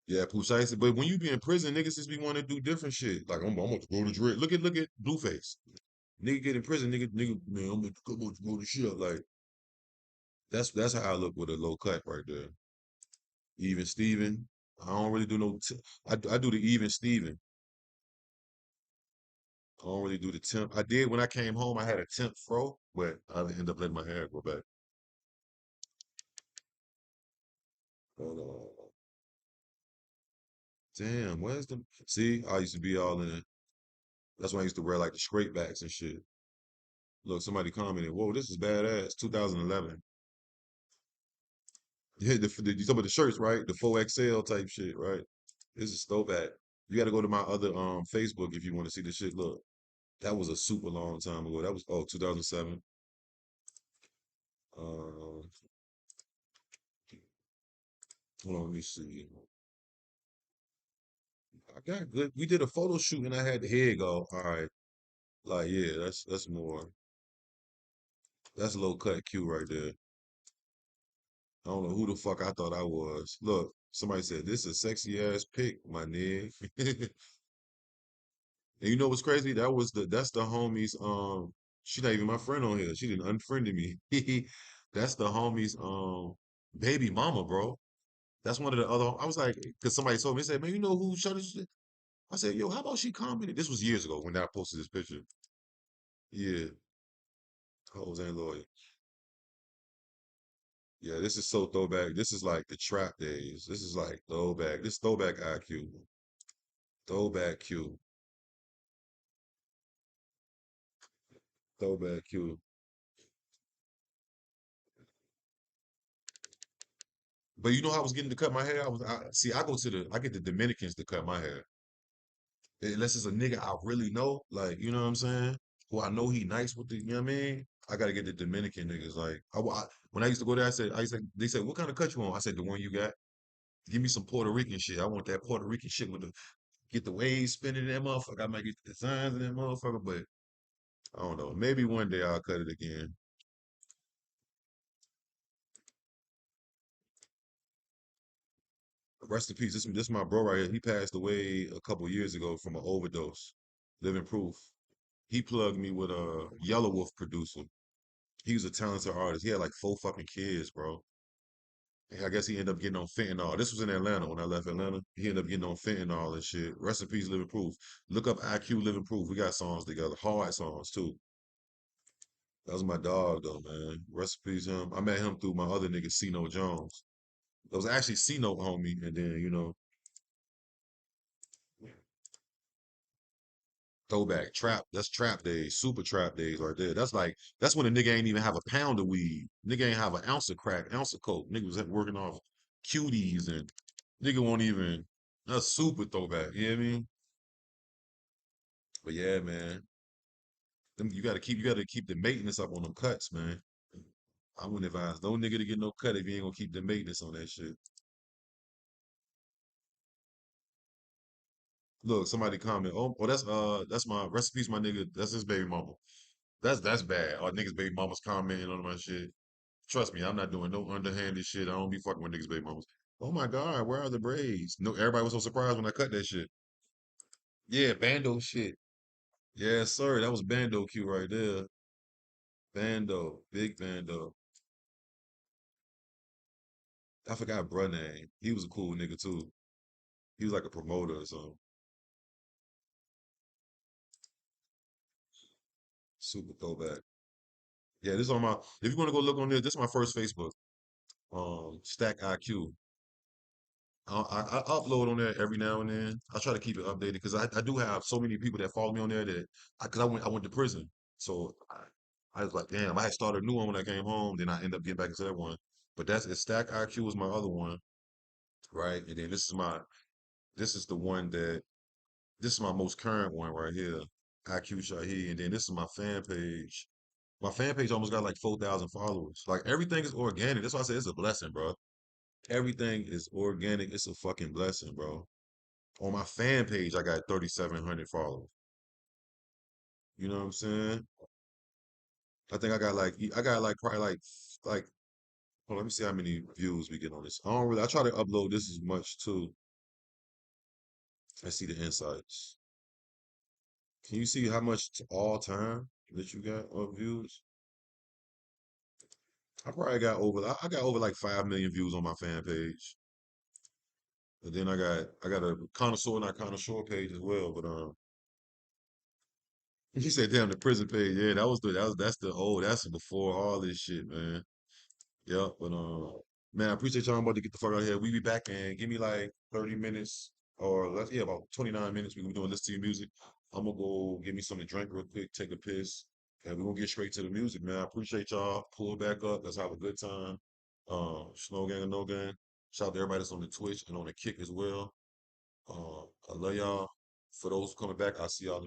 Yeah, precisely. But when you be in prison, niggas just be wanting to do different shit. Like I'm gonna go to dread. Look at Blueface. Nigga get in prison, nigga, man, I'm gonna go to shit up. Like that's how I look with a low cut right there. Even Steven. I don't really do no. I do the even Steven. I don't really do the temp. I did when I came home. I had a temp fro, but I ended up letting my hair grow back. Hold on. Damn, where's the? See, I used to be all in it. That's why I used to wear like the straight backs and shit. Look, somebody commented, "Whoa, this is badass." 2011. Yeah, you talking about the shirts, right? The 4XL type shit, right? This is throwback. You got to go to my other Facebook if you want to see the shit. Look, that was a super long time ago. That was 2007. Uh, hold on, let me see. I got good. We did a photo shoot and I had the head go. All right, like yeah, that's more. That's low cut Q right there. I don't know who the fuck I thought I was. Look, somebody said this is a sexy ass pic, my nigga. And you know what's crazy? That's the homie's she not even my friend on here. She didn't unfriended me. That's the homie's baby mama, bro. That's one of the other I was like, because somebody told me, they said, man, you know who shot this shit? I said, yo, how about she commented? This was years ago when I posted this picture. Yeah, hoes ain't loyal. Yeah, this is so throwback. This is like the trap days. This is like throwback. This throwback IQ. Throwback Q. Throwback Q. But you know how I was getting to cut my hair? See, I get the Dominicans to cut my hair. Unless it's a nigga I really know, like, you know what I'm saying? Who I know he nice with the, you know what I mean? I gotta get the Dominican niggas. Like, when I used to go there, they said, what kind of cut you want? I said, the one you got. Give me some Puerto Rican shit. I want that Puerto Rican shit get the waves spinning in that motherfucker. I might get the designs in that motherfucker, but I don't know. Maybe one day I'll cut it again. Rest in peace. This my bro right here. He passed away a couple years ago from an overdose. Living proof. He plugged me with a Yellow Wolf producer. He was a talented artist. He had like 4 fucking kids, bro. And I guess he ended up getting on fentanyl. This was in Atlanta when I left Atlanta. He ended up getting on fentanyl and shit. Rest in peace, Living Proof. Look up IQ Living Proof. We got songs together, hard songs too. That was my dog though, man. Rest in peace, him. I met him through my other nigga, Cino Jones. That was actually Cino homie, and then throwback trap. That's trap days, super trap days right there. That's when a nigga ain't even have a pound of weed. Nigga ain't have an ounce of crack, ounce of coke. Nigga was working off cuties and nigga won't even. That's super throwback. You know what I mean? But yeah, man, you gotta keep the maintenance up on them cuts, man. I wouldn't advise no nigga to get no cut if you ain't gonna keep the maintenance on that shit. Look, somebody comment. Oh, that's my recipes, my nigga. That's his baby mama. That's bad. Or niggas baby mamas commenting on my shit. Trust me, I'm not doing no underhanded shit. I don't be fucking with niggas baby mamas. Oh my god, where are the braids? No, everybody was so surprised when I cut that shit. Yeah, bando shit. Yes, sir. That was bando Q right there. Bando, big bando. I forgot bruh name. He was a cool nigga too. He was like a promoter or something. Super throwback. Yeah, this on my. If you want to go look on this is my first Facebook. Stack IQ. I upload on there every now and then. I try to keep it updated because I do have so many people that follow me on there that because I went to prison, so I was like, damn, I had started a new one when I came home. Then I end up getting back into that one. But that's it. Stack IQ was my other one, right? And then this is the one that this is my most current one right here, IQ Shahi. And then this is my fan page. My fan page almost got like 4,000 followers. Like everything is organic. That's why I say it's a blessing, bro. Everything is organic. It's a fucking blessing, bro. On my fan page, I got 3,700 followers. You know what I'm saying? I think I got like probably like hold on, let me see how many views we get on this. I try to upload this as much too. I see the insights. Can you see how much all time that you got of views? I probably got I got over like 5 million views on my fan page. And then I got a connoisseur not connoisseur page as well. But you said damn the prison page, yeah, that's before all this shit, man. Yep, but man, I appreciate y'all. I'm about to get the fuck out of here. We be back and give me like 30 minutes or about 29 minutes. We gonna be doing listen to your music. I'm gonna go get me something to drink real quick, take a piss, and we're gonna get straight to the music, man. I appreciate y'all. Pull back up. Let's have a good time. Snow gang or no gang. Shout out to everybody that's on the Twitch and on the Kick as well. I love y'all. For those coming back, I'll see y'all in a minute.